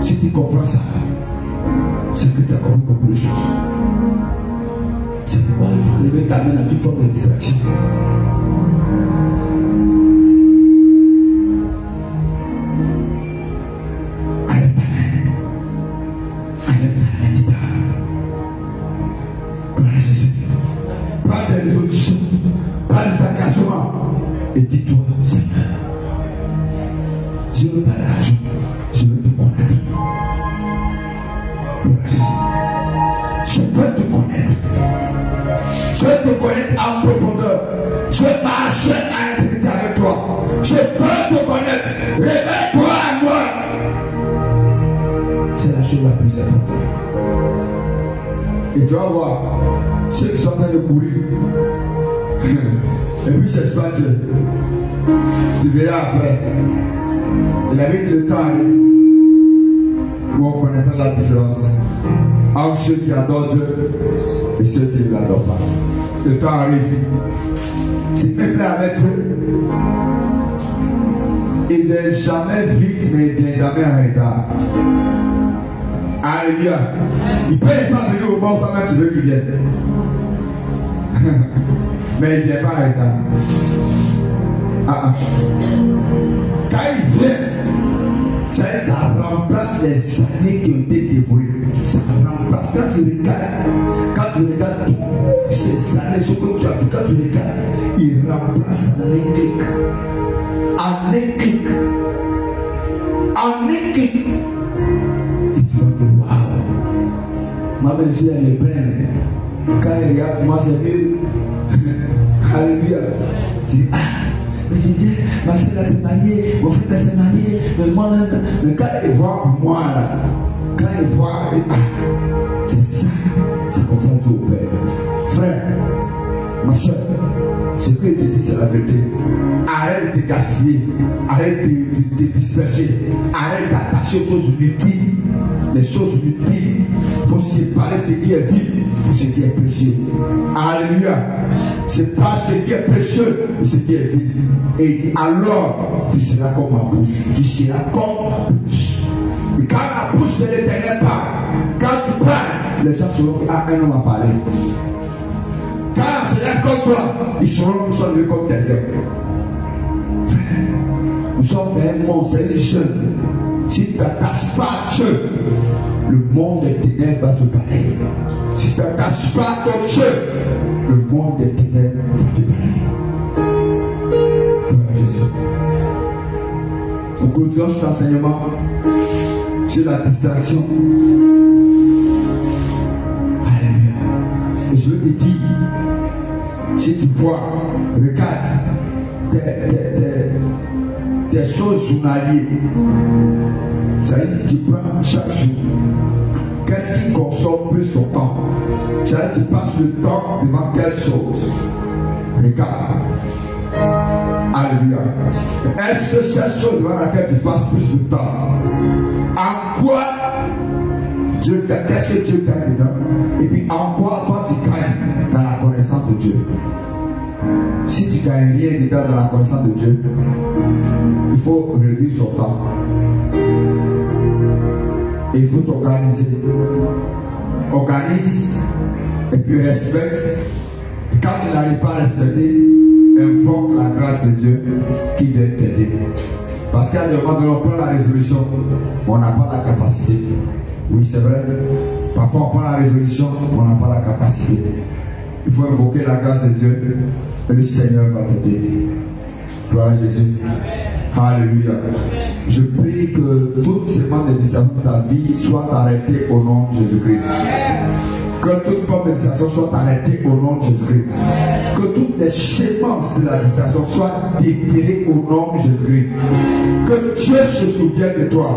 Si tu comprends ça, c'est que tu as compris beaucoup de choses. C'est pourquoi il faut lever ta main à toute forme de distraction. Arrête ta main. Arrête ta main, dis-toi. Gloire à Jésus. Prends des résolutions, prends des engagements et dis-toi, Seigneur, je veux pas l'argent, je veux te connaître. Gloire à Jésus. Je veux te connaître. Je veux te connaître en profondeur. Je veux marcher en intégrité avec toi. Je veux te connaître. Réveille-toi à moi. C'est la chose la plus importante. Et tu vas voir ceux qui sont en train de courir. Et puis c'est pas Dieu. Tu verras après. Il avait le temps où on connaîtra la différence entre ceux qui adorent Dieu et ceux qui ne l'adorent pas. Le temps arrive. Si tu es prêt avec Dieu, il ne vient jamais vite, mais il ne vient jamais en retard. Alléluia. Il ne peut pas venir au bon temps quand tu veux qu'il vienne. Mais il ne vient pas en retard. Quand il vient, ça remplace les années qui ont été dévolues. Ça remplace quand tu regardes toutes ces années, ce que tu as vu, quand tu regardes, il remplace en un clic. En un clic. En un clic. tu es le plein. Quand il regarde, moi c'est mieux. Alléluia. Tu dis, ah, mais je dis, ma soeur s'est mariée, mon frère s'est marié, mais moi-même, mais quand il voit moi là, quand il voit, ah, c'est ça, c'est comme ça que Dieu opère. Frère, ma soeur, ce que je te dis c'est la vérité. Arrête de te gaspiller, arrête de te disperser, arrête d'attacher aux choses inutiles. Les choses inutiles, il faut séparer ce qui est vide de ce qui est précieux. Alléluia. C'est pas ce qui est précieux, mais ce qui est vide. Et il dit alors tu seras comme ma bouche. Tu seras comme ma bouche. Et quand la bouche de l'Éternel parle, quand tu parles, les gens sauront qu'un homme a parlé. Quand c'est là comme toi, ils sauront qu'ils sont venus comme quelqu'un. Nous sommes un monde, c'est les jeunes. Si tu ne t'attaches pas à Dieu, le monde des ténèbres va te balayer. Si tu ne t'attaches pas à ton Dieu, le monde des ténèbres va te balayer. Gloire à Jésus. On continue cet enseignement sur la distraction. Alléluia. Et je veux te dire, si tu vois, regarde des choses journalières, ça veut dire que tu prends chaque jour. Qu'est-ce qui consomme plus ton temps? Ça veut dire que tu passes le temps devant telle chose. Regarde. Alléluia. Est-ce que cette chose devant laquelle tu passes plus de temps, en quoi Dieu, qu'est-ce que Dieu gagne dedans? Et puis en quoi toi tu gagnes dans la connaissance de Dieu? Si tu ne gagnes rien dedans dans la connaissance de Dieu, il faut réduire son temps. Et il faut t'organiser. Organise et puis respecte. Et quand tu n'arrives pas à respecter, invoque la grâce de Dieu qui vient t'aider. Parce qu'à des moments donné, on prend la résolution, mais on n'a pas la capacité. Oui, c'est vrai. Parfois, on prend la résolution, mais on n'a pas la capacité. Il faut invoquer la grâce de Dieu et le Seigneur va t'aider. Gloire à Jésus. Alléluia. Je prie que toutes ces demandes de distraction de ta vie soient arrêtées au nom de Jésus-Christ. Que toute forme de distraction soit arrêtée au nom de Jésus-Christ. Que toutes les semences de la distraction soient déterrées au nom de Jésus-Christ. Que Dieu se souvienne de toi,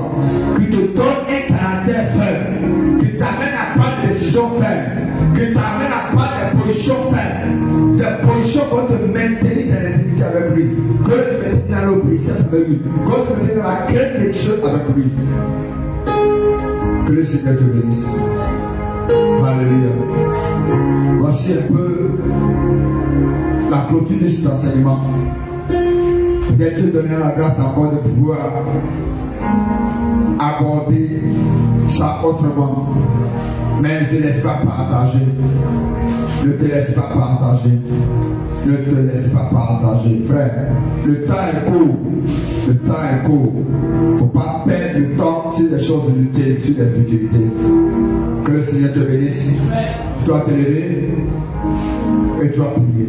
qu'il te donne un caractère ferme, qu'il t'amène à prendre des décisions fermes, qu'il t'amène à prendre des positions fermes, des positions pour te maintenir dans l'intimité avec lui, que te maintenir dans l'obéissance avec lui, que te maintenir dans la crainte de Dieu avec lui. Que le Seigneur te bénisse. Alléluia. Voici un peu la clôture de cet enseignement. Peut-être Dieu donnera la grâce encore de pouvoir aborder ça autrement. Mais ne te laisse pas partager. Ne te laisse pas partager. Ne te laisse pas partager. Frère, le temps est court. Le temps est court. Il ne faut pas perdre le temps sur des choses inutiles, sur des futilités. Que le Seigneur te bénisse. Tu dois te lever et tu vas prier.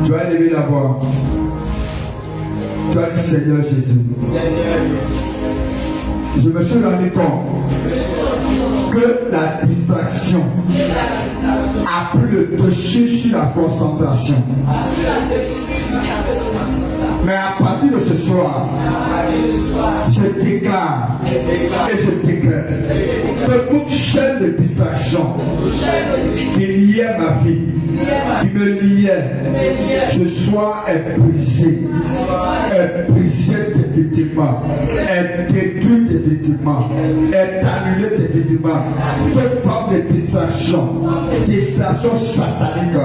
Tu vas élever la voix. Tu vas dire Seigneur Jésus. Je me suis rendu compte que la distraction a pris le dessus sur la concentration. Mais à partir de ce soir, je déclare et je décrète que toute chaîne de distraction qui liait ma vie, qui me liait, ce soir est brisée définitivement, est détruite définitivement, est annulée définitivement. Toute forme de distraction satanique,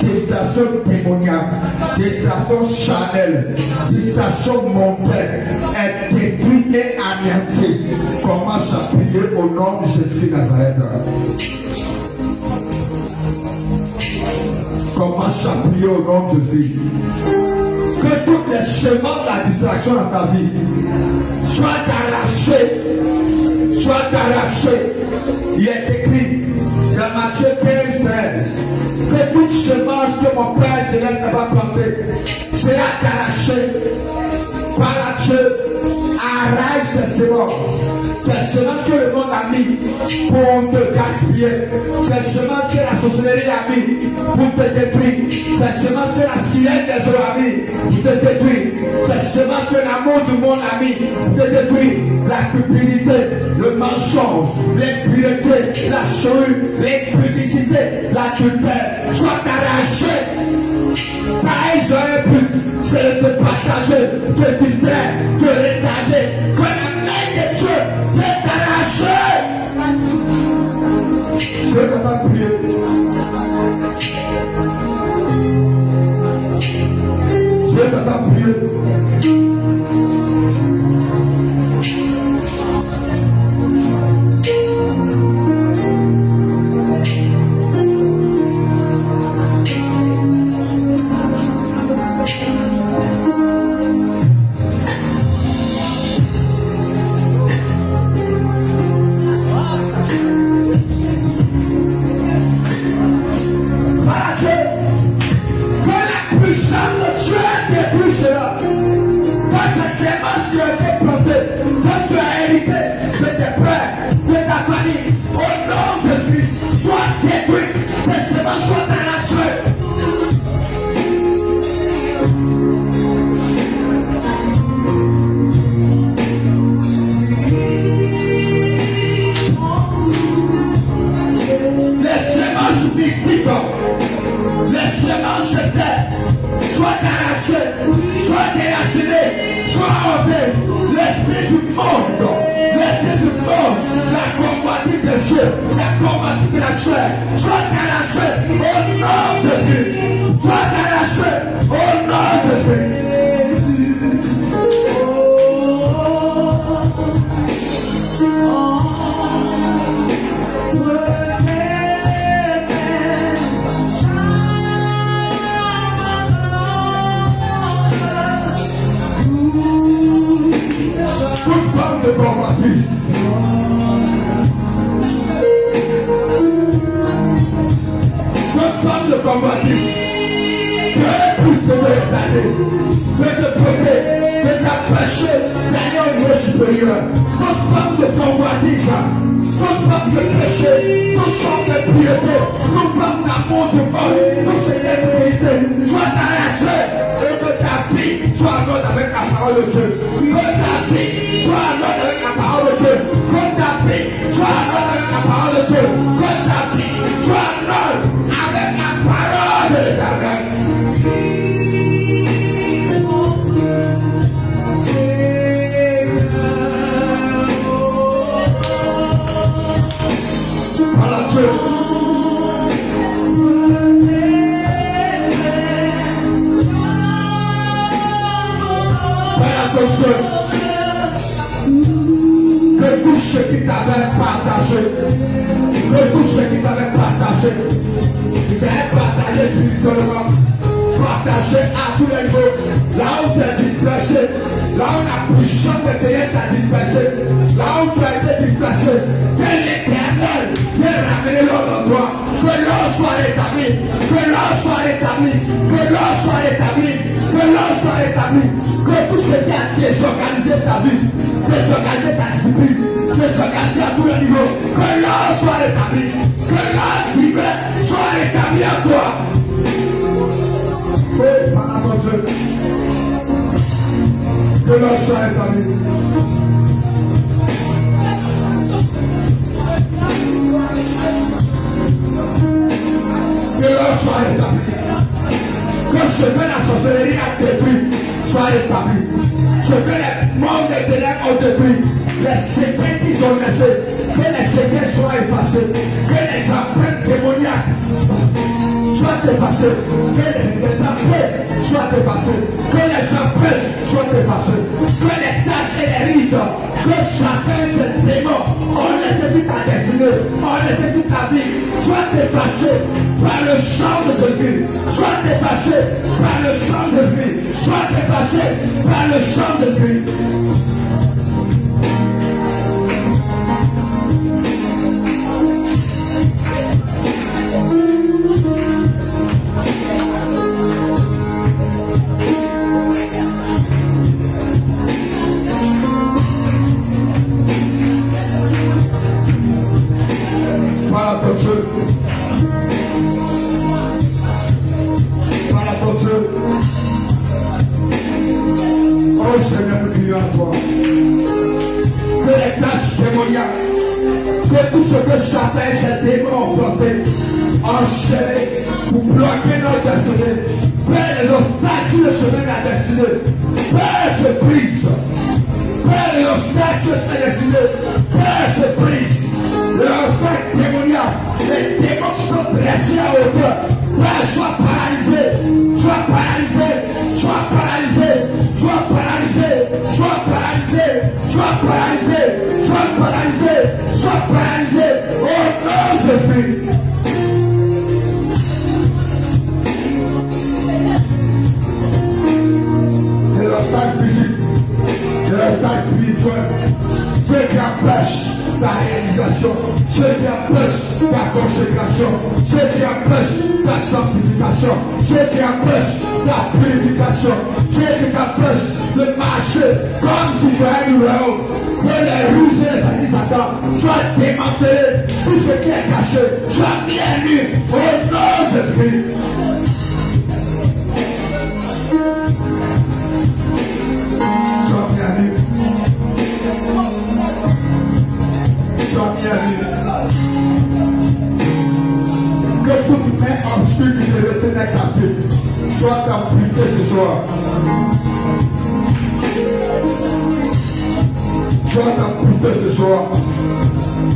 distraction démoniaque, distraction charnelle, distraction mondaine est détruite et anéantie. Commence à prier au nom de Jésus de Nazareth. Commence à prier au nom de Jésus. Que toutes les semences de la distraction dans ta vie soient arrachées. Soient arrachées. Il est écrit dans Matthieu 15:13 que toute semence que mon Père Céleste n'a pas plantée sera arrachée par Dieu, arrache ces semences. Ces semences que le monde a mis pour te gaspiller. Ces semences que la sorcellerie a mis pour te détruire. Ces semences que la sirène des eaux a mis pour te détruire. Ces semences que l'amour du monde a mis pour te détruire. La cupidité, le mensonge, l'impureté, la souillure, l'impudicité, l'adultère, soit arraché. Pareil, j'aurais pu, c'est de te partager, te distraire, te retarder, que la main de Dieu t'est arrachée. Je t'entends prier. Je t'entends prier. Parle à ton Dieu. Oh Seigneur, nous prions à toi. Que les tâches démoniaques, que tout ce que Satan et ses démons ont planté, enchaîné pour bloquer notre destinée. Père, les obstacles sur le chemin de la destinée. Père, se brise. Père, les obstacles sur la destinée. Père, se brise. Les obstacles démoniaques, les démons qui sont dressés à hauteur. Père, sois paralysé. Sois paralysé. Sois paralysé. Sois paralysé. Sois paralysé. Sois paralysé. Sois paralysé. Sois paralysé. Oh non, Jésus. De l'obstacle physique, de l'obstacle spirituel, ceux qui empêchent ta réalisation, ceux qui empêchent ta consécration, ceux qui empêchent ta sanctification, ceux qui empêchent ta purification, ceux qui empêchent de marcher comme si tu avais une roue, que les ruses et les amis Satan soient démantelés, tout ce qui est caché soit bien nu au nom de Jésus. Sois bien nu. Sois bien nu. Que toute main obscure qui te retenait captif soit amputée ce soir. Soit amputée ce soir.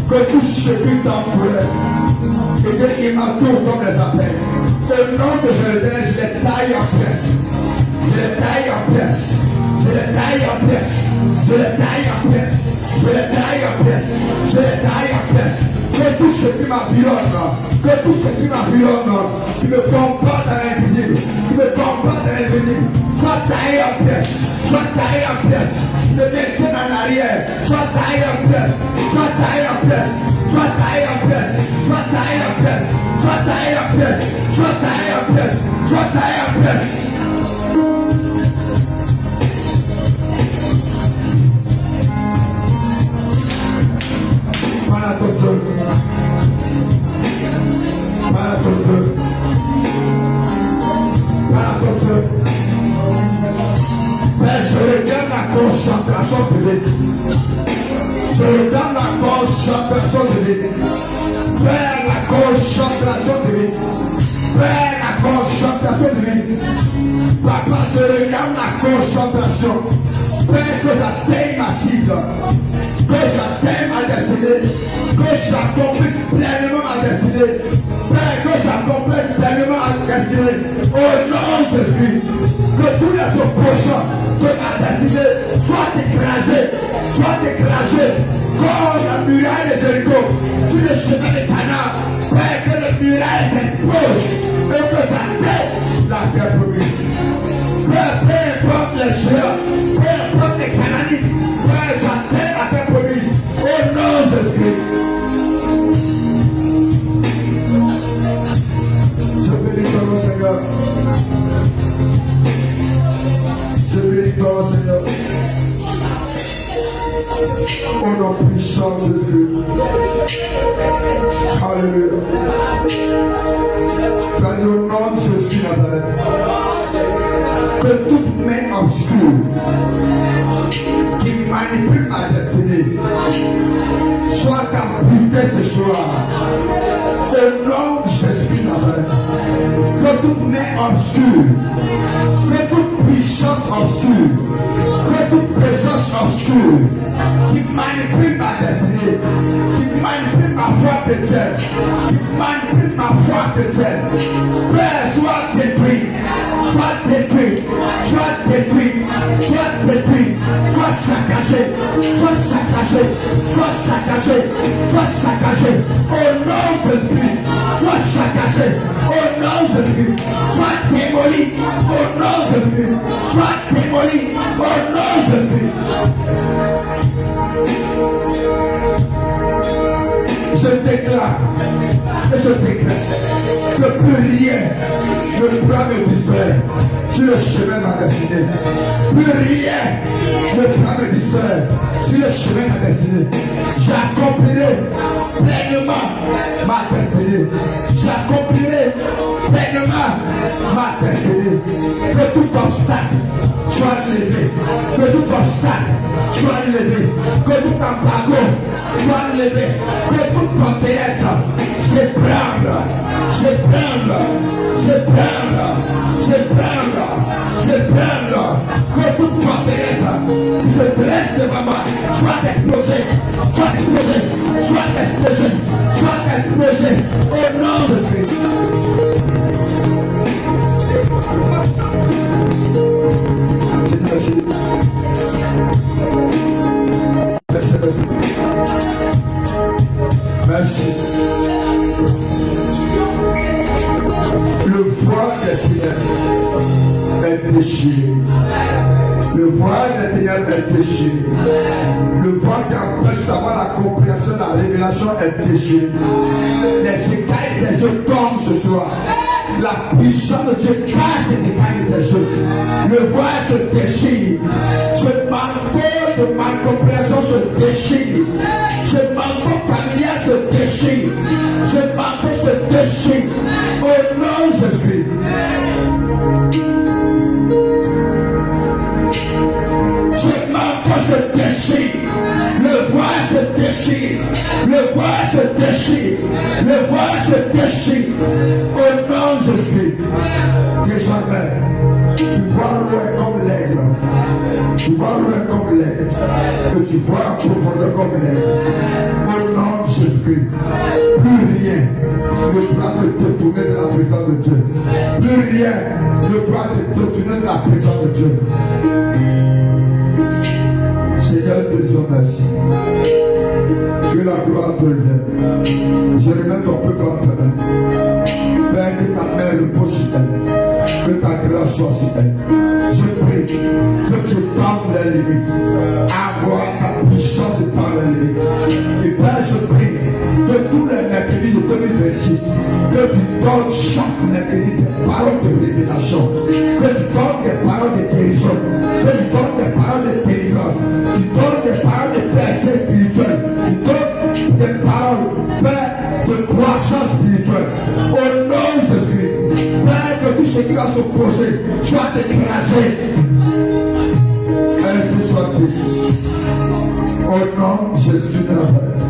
Que tout ce qui t'empourait et qui m'entoure comme les appels. Au nom de Jésus, je les taille en pièces. Je les taille en pièces. Je les taille en pièces. Je les taille en pièces. Je les taille en pièces. Je les taille en pièces. Que tout ce qui m'environne, que tout ce qui m'environne, qui me comporte à l'invisible, qui me comporte à l'invisible, soit taillé en pièces, soit taillé en pièces, ne maintienne en arrière, soit taillé en pièces, soit taillé en pièces, soit taillé en pièces, soit taillé en pièces, soit taillé en pièces, soit taillé en pièces, soit taillé en pièces. Parle à ton Dieu. Parle à ton Dieu. Parle à ton Dieu. Père, je regarde la concentration publique. Je regarde la concentration publique. Père, la concentration publique. Père, la concentration publique. Papa, je regarde la concentration. Père, que j'atteigne ma cible. Que j'atteigne ma destinée, que j'accomplisse pleinement ma destinée, Père, que j'accomplisse pleinement ma destinée, au nom de Jésus, que tous les opposants de ma destinée soient écrasés, comme la muraille de Jéricho, sur le chemin de Canaan, Père, que le muraille s'explose, et que j'atteigne la terre promise. Père, peu importe les géants, peu importe les Canaanites, Père, j'atteigne la terre promise. Oh non, Jésus. Je bénis ton nom, Seigneur. Je bénis ton nom, Seigneur. Au nom puissant de Dieu. Alléluia. Tu as dit au nom de Jésus Nazareth. Que toute main obscure qui manipule ma destinée soit amputée ce soir. Au nom de Jésus Nazareth. Que toute main obscure, que toute puissance obscure, que toute présence obscure qui manipule ma destinée, qui manipule ma foi chrétienne, qui manipule ma foi chrétienne, Père, soit détruit, soit détruit, soit détruit, soit détruit, soit saccagé, soit saccagé, soit saccagé, soit saccagé, au nom de Jésus, soit saccagé, au nom de Jésus, soit démoli, au nom de Jésus, soit démoli, au nom de Jésus. Je déclare et je déclare Que plus rien ne pourra me distraire sur le chemin de ma destinée. Plus rien ne pourra me distraire sur le chemin de ma destinée. J'accomplirai pleinement ma destinée. J'accomplirai pleinement ma destinée. Que tout obstacle soit levé. Que tout obstacle soit levé. Que tout embargo soit levé. Que toute forteresse s'ébranle. Que toute forteresse qui se dresse devant moi soit explosée. Au nom de Jésus. Merci. Le voile des ténèbres est déchiré. Le voile des ténèbres est déchiré. Le voile qui empêche d'avoir la compréhension de la révélation est déchiré. Les écailles des yeux tombent ce soir. La puissance de Dieu casse les écailles des yeux. Le voile se déchire. Ce manteau de malcompréhension se déchire. Ce manteau familial se déchire. Ce manteau se déchire. Au nom de Jésus-Christ. Ce manteau se déchire. Le voile se déchire. Le voile se déchire. Le voile se déchire. Au nom de Jésus-Christ. Désormais, tu vois loin comme l'aigle. Tu vois loin comme l'aigle. Que tu vois en profondeur comme l'aigle. Au nom de Jésus-Christ. Plus rien ne pourra te détourner de la présence de Dieu. Plus rien ne pourra te détourner de la présence de Dieu. Seigneur, te disons merci. Que la gloire te revienne. Je remets ton peuple en ta main. Père, que ta main repose sur elle. Que ta grâce soit sur elle. Je prie que tu tends les limites. Avoir ta puissance dans les limites. Et Père, je prie que tous les mercredis de 2026, que tu donnes chaque mercredi des paroles de révélation. Que tu donnes des paroles de guérison. Que tu donnes des paroles de délivrance. Tu donnes des paroles de percée spirituelle. Tu donnes des paroles, Père, de croissance spirituelle. Au nom de Jésus-Christ. Père, que tout ce qui va s'opposer soit écrasé. Ainsi soit-il. Au nom de Jésus de Nazareth.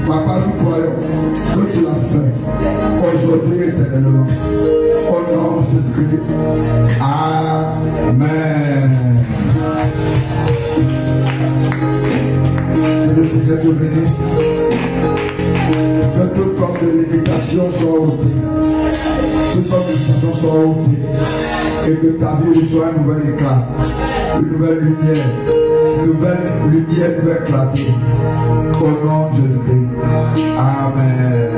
Papa, nous croyons que tu l'as fait aujourd'hui et éternellement. Au nom de Jésus-Christ. Amen. Que le Seigneur te bénisse. Que toute forme de limitation soit ôtée. Toute forme de limitation soit ôtée. Et que ta vie soit un nouvel éclat. Une nouvelle lumière. Une nouvelle lumière peut éclater. Au nom de Jésus-Christ. Amen.